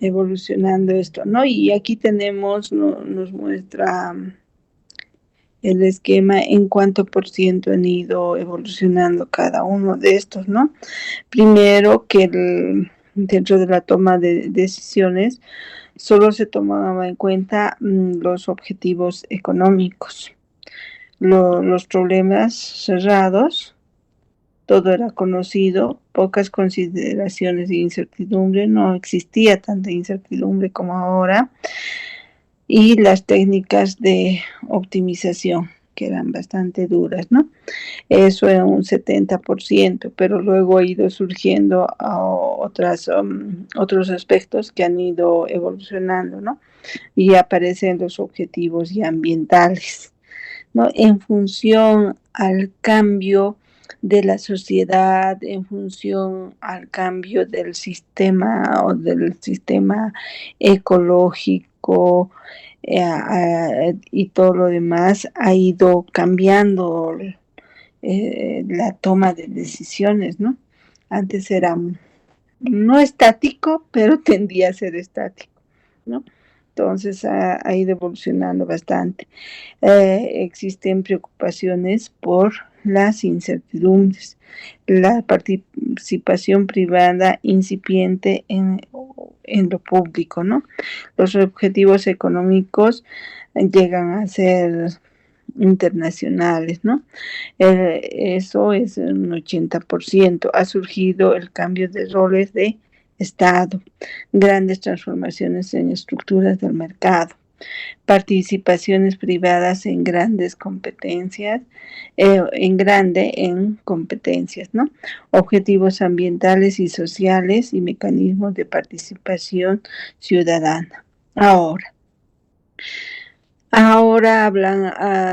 evolucionando esto, ¿no? Y aquí tenemos, nos muestra el esquema en cuánto por ciento han ido evolucionando cada uno de estos, ¿no? Primero que dentro de la toma de decisiones solo se tomaba en cuenta los objetivos económicos, los problemas cerrados, todo era conocido, pocas consideraciones de incertidumbre, no existía tanta incertidumbre como ahora, y las técnicas de optimización, que eran bastante duras, ¿no? Eso era un 70%, pero luego ha ido surgiendo otros aspectos que han ido evolucionando, ¿no? Y aparecen los objetivos ya ambientales, ¿no? En función al cambio de la sociedad, en función al cambio del sistema o del sistema ecológico y todo lo demás, ha ido cambiando la toma de decisiones, ¿no? Antes era no estático, pero tendía a ser estático, ¿no? Entonces ha ido evolucionando bastante. Existen preocupaciones por las incertidumbres, la participación privada incipiente en lo público, ¿no? Los objetivos económicos llegan a ser internacionales, ¿no? Eso es un 80%. Ha surgido el cambio de roles de Estado, grandes transformaciones en estructuras del mercado, participaciones privadas en grandes competencias, en competencias, ¿no? Objetivos ambientales y sociales y mecanismos de participación ciudadana. Ahora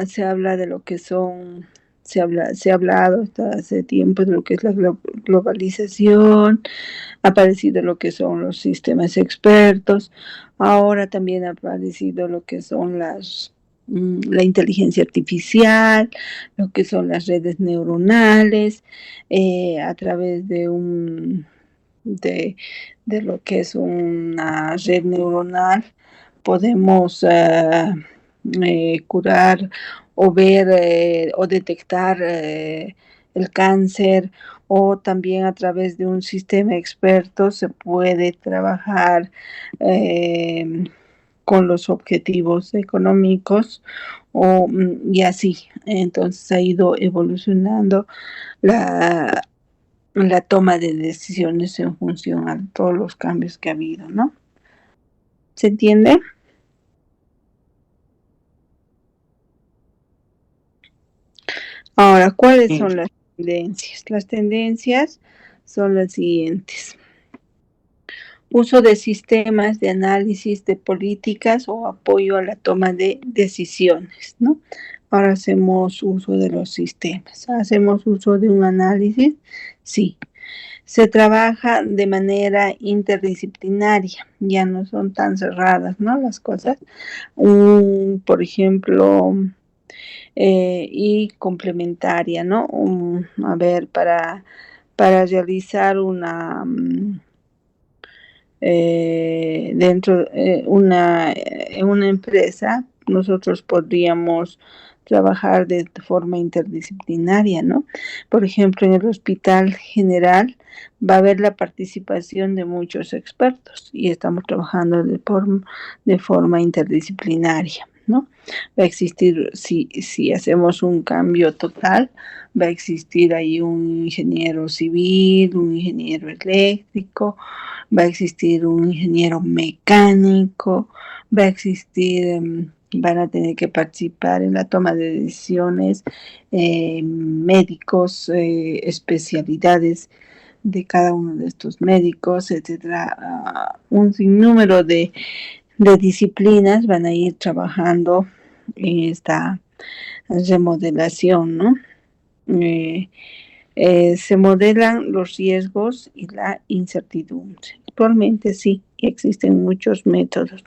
se habla de lo que son, se ha hablado hasta hace tiempo de lo que es la globalización, ha aparecido lo que son los sistemas expertos, ahora también ha aparecido lo que son la inteligencia artificial, lo que son las redes neuronales, a través de lo que es una red neuronal, podemos curar o ver o detectar el cáncer, o también a través de un sistema experto se puede trabajar con los objetivos económicos y así. Entonces ha ido evolucionando la toma de decisiones en función a todos los cambios que ha habido, ¿no? ¿Se entiende? Ahora, ¿cuáles son las tendencias? Las tendencias son las siguientes. Uso de sistemas de análisis de políticas o apoyo a la toma de decisiones, ¿no? Ahora hacemos uso de los sistemas. ¿Hacemos uso de un análisis? Sí. Se trabaja de manera interdisciplinaria, ya no son tan cerradas, ¿no? Las cosas. Por ejemplo, y complementaria, ¿no? A ver, para realizar una dentro en una empresa nosotros podríamos trabajar de forma interdisciplinaria, ¿no? Por ejemplo, en el Hospital General va a haber la participación de muchos expertos y estamos trabajando de forma interdisciplinaria, ¿no? Va a existir, si hacemos un cambio total, va a existir ahí un ingeniero civil, un ingeniero eléctrico, va a existir un ingeniero mecánico, va a existir, van a tener que participar en la toma de decisiones médicos, especialidades de cada uno de estos médicos, etcétera. Un sinnúmero de disciplinas van a ir trabajando en esta remodelación, ¿no? Se modelan los riesgos y la incertidumbre. Actualmente sí, existen muchos métodos.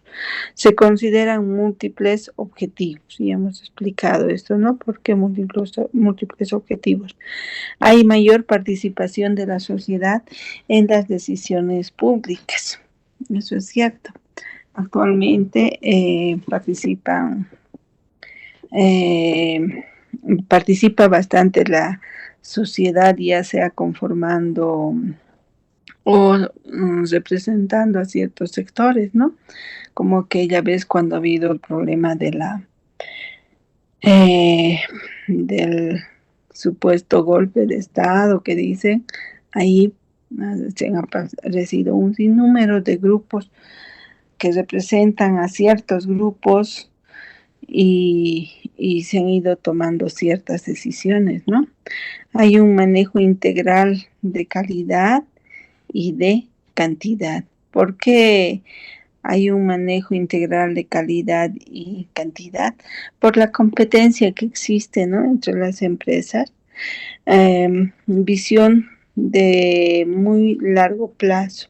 Se consideran múltiples objetivos. Ya hemos explicado esto, ¿no? ¿Por qué múltiples objetivos? Hay mayor participación de la sociedad en las decisiones públicas. Eso es cierto. Actualmente participa bastante la sociedad, ya sea conformando o representando a ciertos sectores, ¿no? Como aquella vez cuando ha habido el problema de del supuesto golpe de Estado que dicen, ahí se han aparecido un sinnúmero de grupos que representan a ciertos grupos y se han ido tomando ciertas decisiones, ¿no? Hay un manejo integral de calidad y de cantidad. ¿Por qué hay un manejo integral de calidad y cantidad? Por la competencia que existe, ¿no?, entre las empresas. Visión de muy largo plazo.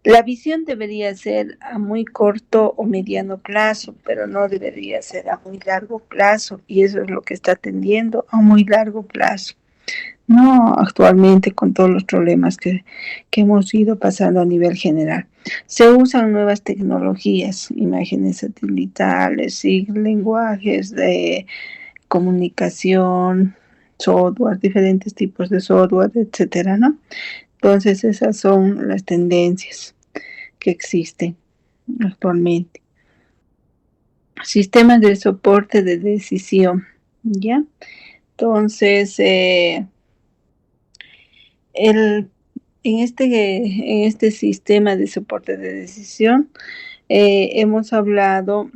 La visión debería ser a muy corto o mediano plazo, pero no debería ser a muy largo plazo, y eso es lo que está tendiendo a muy largo plazo. No, actualmente con todos los problemas que hemos ido pasando a nivel general. Se usan nuevas tecnologías, imágenes satelitales, lenguajes de comunicación, software, diferentes tipos de software, etcétera, ¿no? Entonces esas son las tendencias que existen actualmente. Sistemas de soporte de decisión, ¿ya? Entonces, en este sistema de soporte de decisión hemos hablado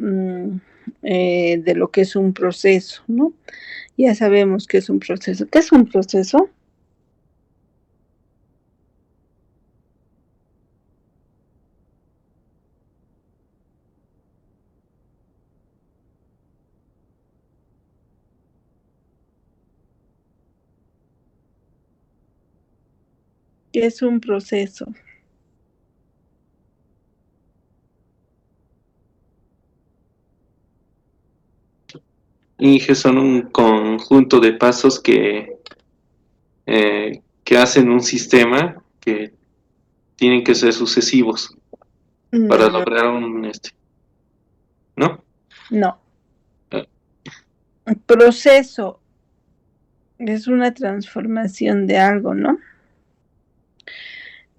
de lo que es un proceso, ¿no? Ya sabemos qué es un proceso. ¿Qué es un proceso? ¿Qué es un proceso? Inge, son un conjunto de pasos que hacen un sistema que tienen que ser sucesivos para lograr ¿no? No. Proceso es una transformación de algo, ¿no?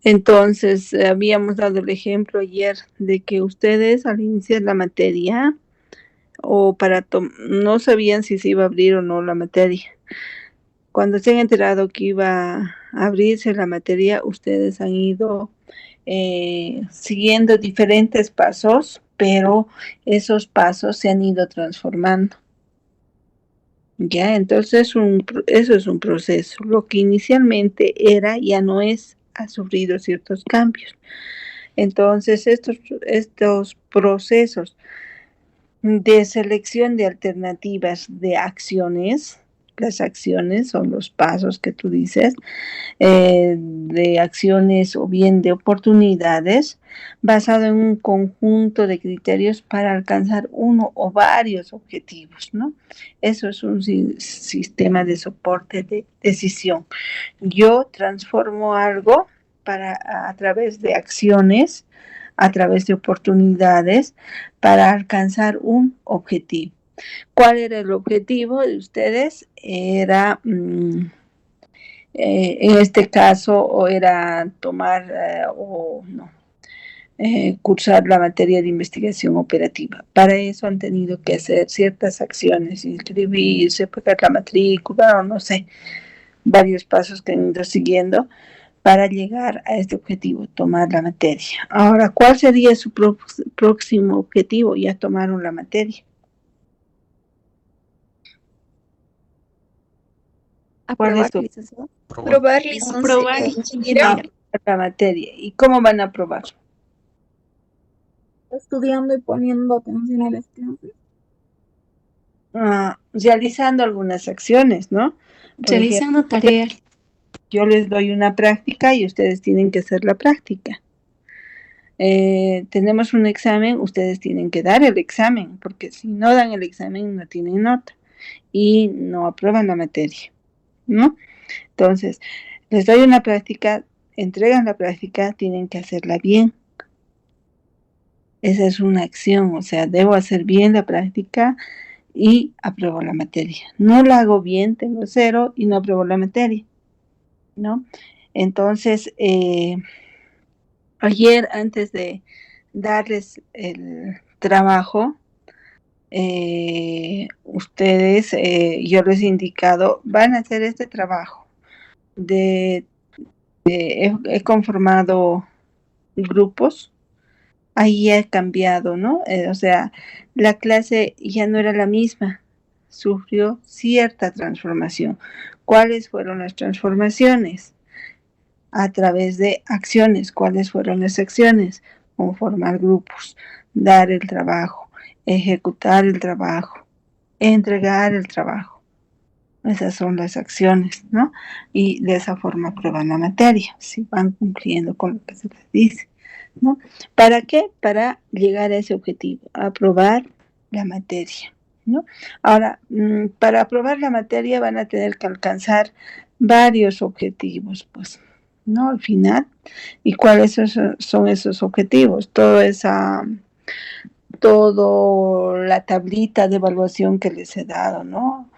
Entonces, habíamos dado el ejemplo ayer de que ustedes al iniciar la materia o no sabían si se iba a abrir o no la materia. Cuando se han enterado que iba a abrirse la materia, ustedes han ido siguiendo diferentes pasos, pero esos pasos se han ido transformando. Ya, entonces eso es un proceso. Lo que inicialmente era ya no es, ha sufrido ciertos cambios. Entonces estos procesos de selección de alternativas de acciones, las acciones son los pasos que tú dices, de acciones o bien de oportunidades, basado en un conjunto de criterios para alcanzar uno o varios objetivos, ¿no? Eso es un sistema de soporte de decisión. Yo transformo algo a través de acciones, a través de oportunidades, para alcanzar un objetivo. ¿Cuál era el objetivo de ustedes? Era, en este caso, o era tomar cursar la materia de investigación operativa. Para eso han tenido que hacer ciertas acciones, inscribirse, pagar la matrícula, o no sé, varios pasos que han ido siguiendo para llegar a este objetivo, tomar la materia. Ahora, ¿cuál sería su próximo objetivo? Ya tomaron la materia. ¿Cuál es Aprobar, su licenciada. Probar licencia Aprobar ingeniera. la materia? ¿Y cómo van a aprobar? Estudiando y poniendo atención a las clases. Realizando algunas acciones, ¿no? Por realizando ejemplo, tareas. yo les doy una práctica y ustedes tienen que hacer la práctica. Tenemos un examen, ustedes tienen que dar el examen, porque si no dan el examen no tienen nota y no aprueban la materia, ¿no? Entonces, les doy una práctica, entregan la práctica, tienen que hacerla bien. Esa es una acción, o sea, debo hacer bien la práctica y apruebo la materia. No la hago bien, tengo 0 y no apruebo la materia, ¿no? Entonces, ayer, antes de darles el trabajo, ustedes, yo les he indicado, van a hacer este trabajo. He conformado grupos, ahí he cambiado, ¿no? O sea, la clase ya no era la misma, sufrió cierta transformación. ¿Cuáles fueron las transformaciones? A través de acciones. ¿Cuáles fueron las acciones? Conformar grupos, dar el trabajo, ejecutar el trabajo, entregar el trabajo. Esas son las acciones, ¿no? Y de esa forma aprueban la materia, si van cumpliendo con lo que se les dice, ¿no? ¿Para qué? Para llegar a ese objetivo, aprobar la materia, ¿no? Ahora, para aprobar la materia van a tener que alcanzar varios objetivos, pues, ¿no? Al final. ¿Y cuáles son esos objetivos? Toda la tablita de evaluación que les he dado, ¿no?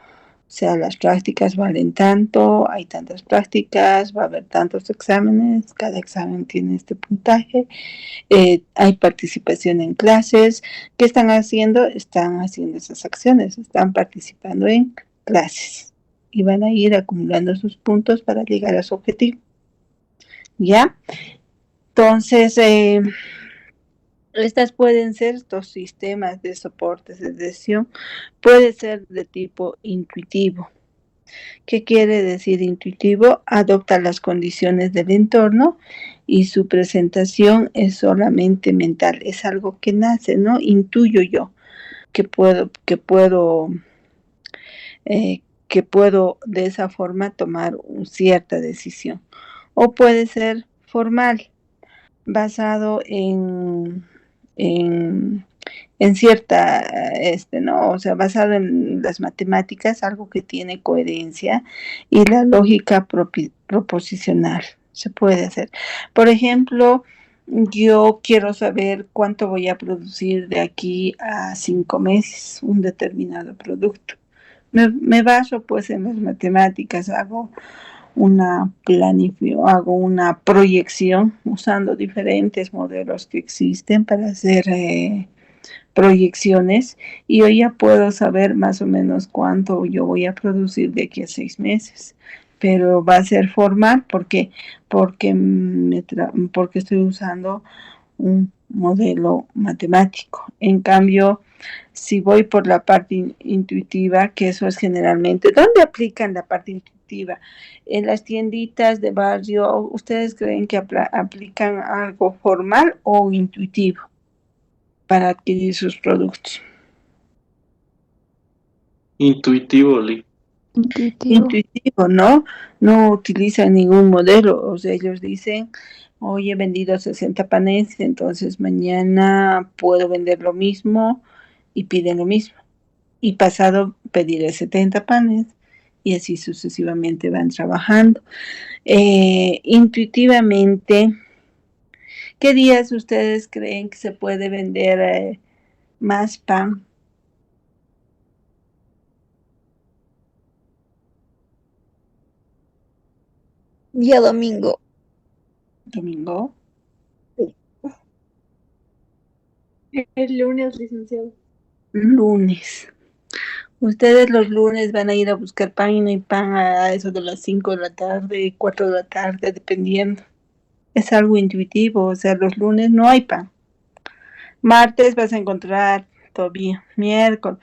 O sea, las prácticas valen tanto, hay tantas prácticas, va a haber tantos exámenes, cada examen tiene este puntaje, hay participación en clases. ¿Qué están haciendo? Están haciendo esas acciones, están participando en clases y van a ir acumulando sus puntos para llegar a su objetivo. ¿Ya? Entonces, estas pueden ser, estos sistemas de soportes de decisión, puede ser de tipo intuitivo. ¿Qué quiere decir intuitivo? Adopta las condiciones del entorno y su presentación es solamente mental, es algo que nace, ¿no? Intuyo yo que puedo de esa forma tomar cierta decisión. O puede ser formal, basado en cierta, ¿no? O sea, basado en las matemáticas, algo que tiene coherencia, y la lógica proposicional, se puede hacer. Por ejemplo, yo quiero saber cuánto voy a producir de aquí a 5 meses, un determinado producto. Me baso pues en las matemáticas, hago una proyección usando diferentes modelos que existen para hacer proyecciones, y yo ya puedo saber más o menos cuánto yo voy a producir de aquí a 6 meses. Pero va a ser formal porque estoy usando un modelo matemático. En cambio, si voy por la parte intuitiva, que eso es generalmente, ¿dónde aplican la parte intuitiva? En las tienditas de barrio, ¿ustedes creen que aplican algo formal o intuitivo para adquirir sus productos? Intuitivo, Lee. Intuitivo, ¿no? No utilizan ningún modelo. O sea, ellos dicen, hoy he vendido 60 panes, entonces mañana puedo vender lo mismo, y piden lo mismo. Y pasado pediré 70 panes, y así sucesivamente van trabajando. Intuitivamente, ¿qué días ustedes creen que se puede vender más pan Día domingo. ¿Domingo? El lunes, licenciado. Lunes. Ustedes los lunes van a ir a buscar pan y no hay pan a eso de las 5 de la tarde, 4 de la tarde, dependiendo. Es algo intuitivo, o sea, los lunes no hay pan. Martes vas a encontrar todavía, miércoles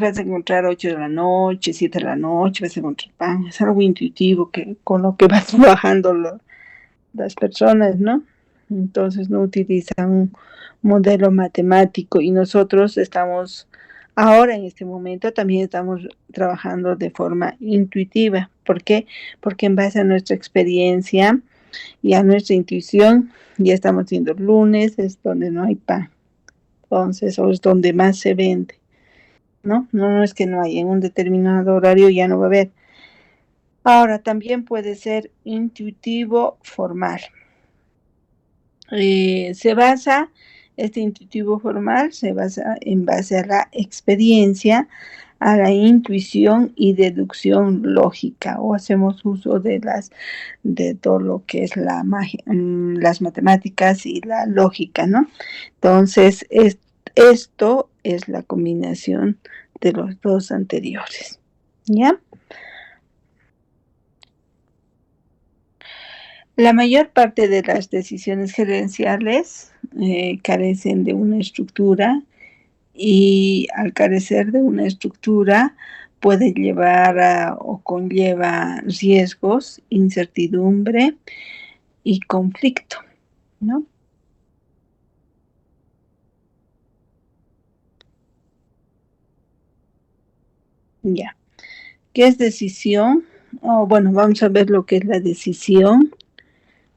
vas a encontrar 8 de la noche, 7 de la noche, vas a encontrar pan. Es algo intuitivo que con lo que vas trabajando las personas, ¿no? Entonces no utilizan un modelo matemático y nosotros estamos ahora en este momento también estamos trabajando de forma intuitiva. ¿Por qué? Porque en base a nuestra experiencia y a nuestra intuición ya estamos viendo lunes es donde no hay pan. Entonces, o es donde más se vende, ¿no? No es que no hay, en un determinado horario ya no va a haber. Ahora, también puede ser intuitivo formal. Este intuitivo formal se basa en base a la experiencia, a la intuición y deducción lógica, o hacemos uso de todo lo que es las matemáticas y la lógica, ¿no? Entonces, esto es la combinación de los dos anteriores, ¿ya? La mayor parte de las decisiones gerenciales carecen de una estructura y al carecer de una estructura puede llevar o conlleva riesgos, incertidumbre y conflicto, ¿no? Ya. ¿Qué es decisión? Bueno, vamos a ver lo que es la decisión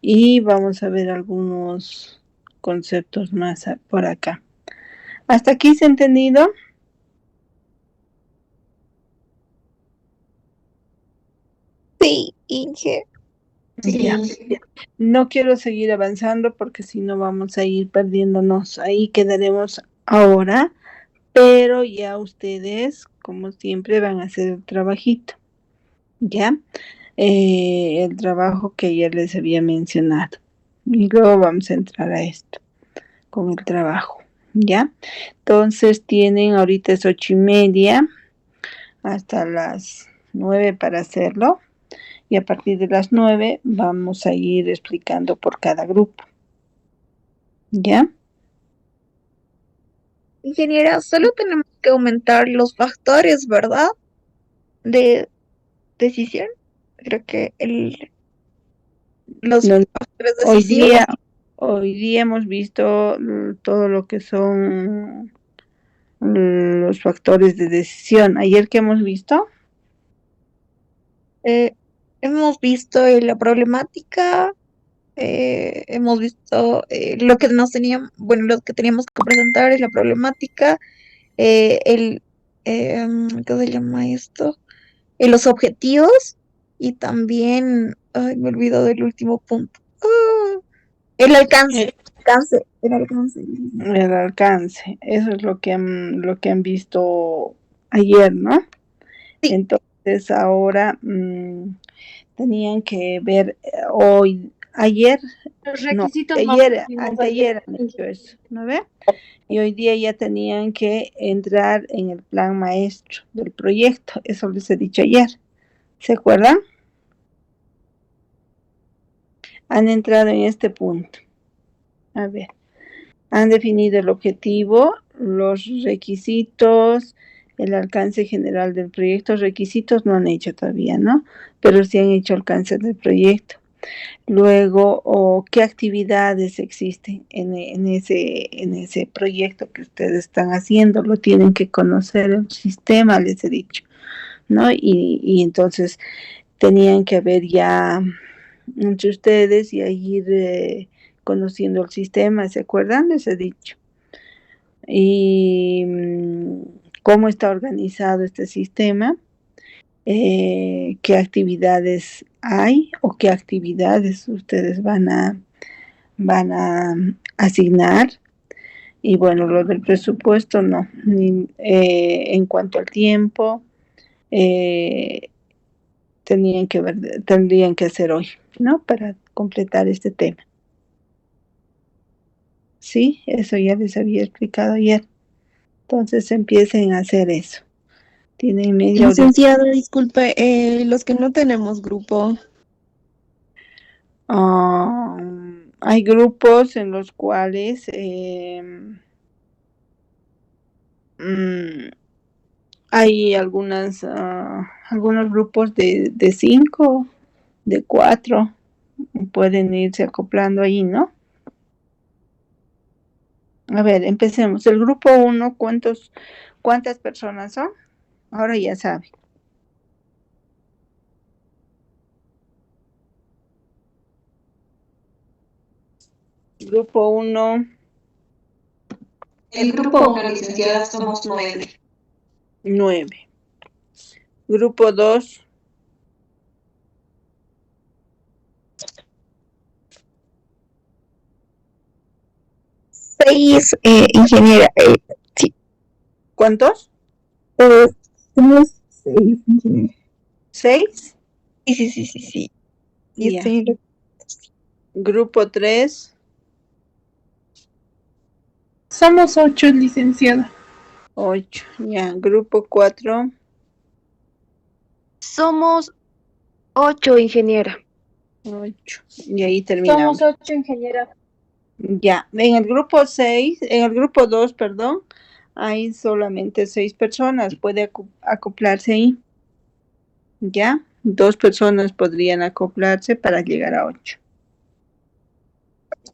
y vamos a ver algunos conceptos más por acá. ¿Hasta aquí se ha entendido? Sí, Inge. Ya. No quiero seguir avanzando porque si no vamos a ir perdiéndonos. Ahí quedaremos ahora, pero ya ustedes, como siempre, van a hacer el trabajito. ¿Ya? El trabajo que ya les había mencionado. Y luego vamos a entrar a esto, con el trabajo. ¿Ya? Entonces tienen, ahorita es 8:30, hasta las 9 para hacerlo. Y a partir de las 9 vamos a ir explicando por cada grupo. ¿Ya? Ingeniera, solo tenemos que aumentar los factores, ¿verdad? De decisión. Creo que los No, factores hoy decisivos. día hemos visto todo lo que son los factores de decisión. Ayer, ¿qué hemos visto? Hemos visto la problemática, hemos visto lo que nos teníamos, bueno, lo que teníamos que presentar es la problemática, ¿qué se llama esto? Los objetivos y también, ay, me olvido del último punto. El alcance, el alcance. El alcance. Eso es lo que han visto ayer, ¿no? Sí. Entonces ahora tenían que ver ayer, Los no, requisitos anteayer han hecho eso, ¿no ve? Y hoy día ya tenían que entrar en el plan maestro del proyecto, eso les he dicho ayer, ¿se acuerdan? Han entrado en este punto. A ver, han definido el objetivo, los requisitos, el alcance general del proyecto. Requisitos no han hecho todavía, ¿no? Pero sí han hecho alcance del proyecto. Luego, ¿qué actividades existen en ese proyecto que ustedes están haciendo? Lo tienen que conocer el sistema, les he dicho, ¿no? Y entonces tenían que ver ya entre ustedes y a ir conociendo el sistema, ¿se acuerdan? Les he dicho. Y cómo está organizado este sistema, qué actividades hay o qué actividades ustedes van a asignar. Y bueno, lo del presupuesto no, en cuanto al tiempo, tendrían que hacer hoy, ¿no? Para completar este tema. Sí, eso ya les había explicado ayer. Entonces empiecen a hacer eso. Tienen media horita. Licenciada, disculpe, los que no tenemos grupo, Hay grupos en los cuales hay algunos grupos de 5, de 4, pueden irse acoplando ahí, ¿no? A ver, empecemos. El grupo 1, ¿cuántas personas son? Ahora ya saben. Grupo 1. El grupo 1, licenciada, somos 9. 9. Grupo 2. 6, ingeniera. Sí. ¿Cuántos? Somos 6, ingeniera. 6. Sí. Ya. Grupo 3. Somos 8, licenciada. 8. Ya. Grupo 4. Somos 8, ingeniera. 8. Y ahí terminamos. Somos 8, ingeniera. Ya. En el grupo 6, en el grupo 2, perdón, hay solamente 6 personas. Puede acoplarse ahí. Ya. 2 personas podrían acoplarse para llegar a 8.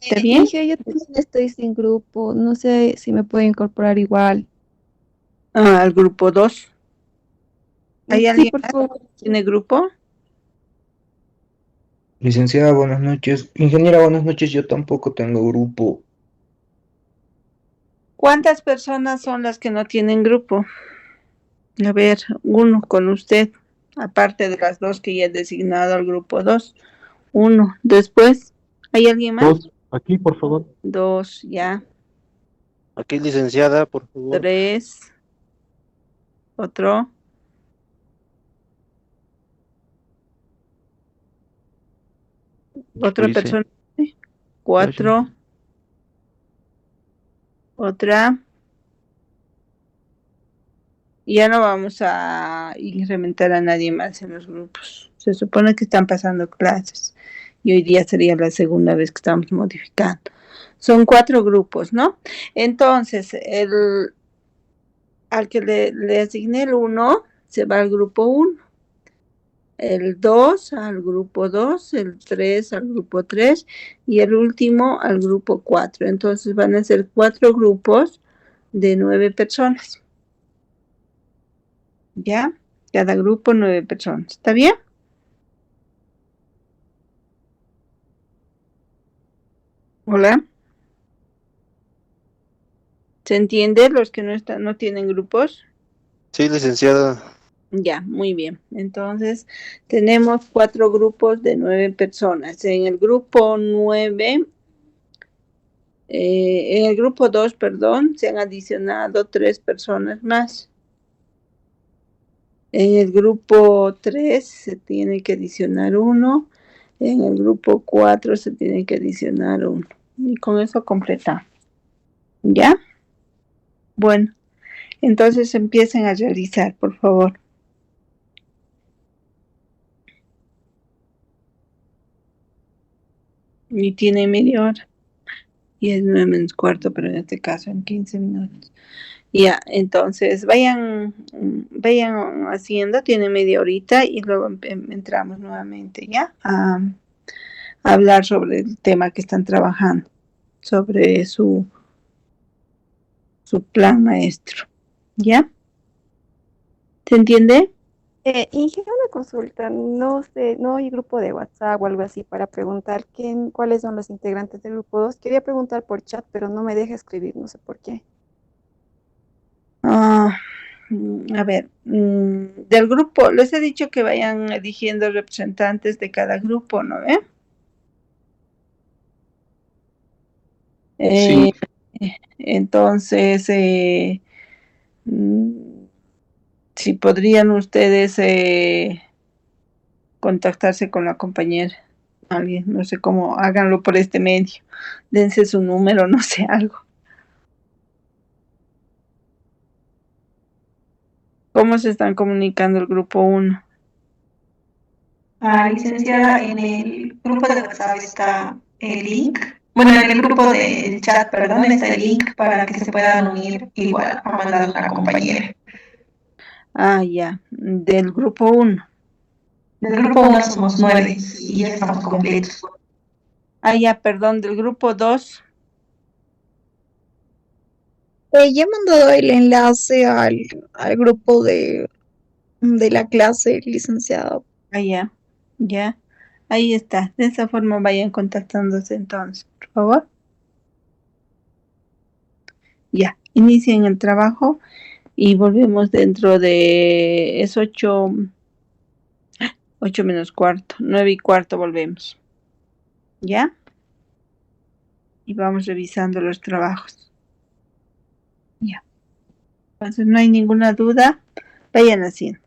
¿Está bien? Dije, yo también estoy sin grupo, no sé si me puedo incorporar igual. Al grupo 2. ¿Hay Sí, alguien por más favor. que tiene grupo? Licenciada, buenas noches. Ingeniera, buenas noches. Yo tampoco tengo grupo. ¿Cuántas personas son las que no tienen grupo? A ver, uno con usted, aparte de las 2 que ya he designado al grupo 2. 1. Después, ¿hay alguien más? 2, aquí, por favor. 2, ya. Aquí, licenciada, por favor. 3. Otro. Otra Dice. persona. 4. Otra. Ya no vamos a incrementar a nadie más en los grupos. Se supone que están pasando clases y hoy día sería la segunda vez que estamos modificando. Son 4 grupos, ¿no? Entonces, al que le asigné el 1, se va al grupo 1. El 2 al grupo 2, el 3 al grupo 3 y el último al grupo 4. Entonces van a ser 4 grupos de 9 personas. ¿Ya? Cada grupo 9 personas. ¿Está bien? Hola. ¿Se entiende los que no tienen grupos? Sí, licenciada. Ya, muy bien. Entonces, tenemos 4 grupos de 9 personas. En el grupo 9, en el grupo 2, perdón, se han adicionado 3 personas más. En el grupo 3 se tiene que adicionar 1. En el grupo 4 se tiene que adicionar 1. Y con eso completamos. ¿Ya? Bueno, entonces empiecen a realizar, por favor. Y tiene media hora. Y es 9 menos cuarto, pero en este caso en 15 minutos. Ya, entonces vayan haciendo, tiene media horita y luego entramos nuevamente, ¿ya? A hablar sobre el tema que están trabajando, sobre su plan maestro, ¿ya? ¿Se entiende? Inge, una consulta, no sé, no hay grupo de WhatsApp o algo así para preguntar cuáles son los integrantes del grupo 2. Quería preguntar por chat, pero no me deja escribir, no sé por qué. A ver, del grupo, les he dicho que vayan eligiendo representantes de cada grupo, ¿no? Sí. Entonces, si podrían ustedes contactarse con la compañera. Alguien, no sé cómo, háganlo por este medio. Dense su número, no sé, algo. ¿Cómo se están comunicando el grupo 1? Licenciada, en el grupo de WhatsApp está el link. Bueno, en el grupo del chat, perdón, está el link para que se puedan unir. Igual ha mandado una compañera. Ya, del grupo 1. Del grupo 1 somos 9 y ya estamos completos. Ya, perdón, del grupo 2. Ya he mandado el enlace al grupo de la clase, licenciada. Ya, ya. Ahí está. De esa forma vayan contactándose entonces, por favor. Ya, inicien el trabajo y volvemos dentro de... Es 8 menos cuarto, 9:15 volvemos. ¿Ya? Y vamos revisando los trabajos. Ya. Entonces no hay ninguna duda. Vayan haciendo.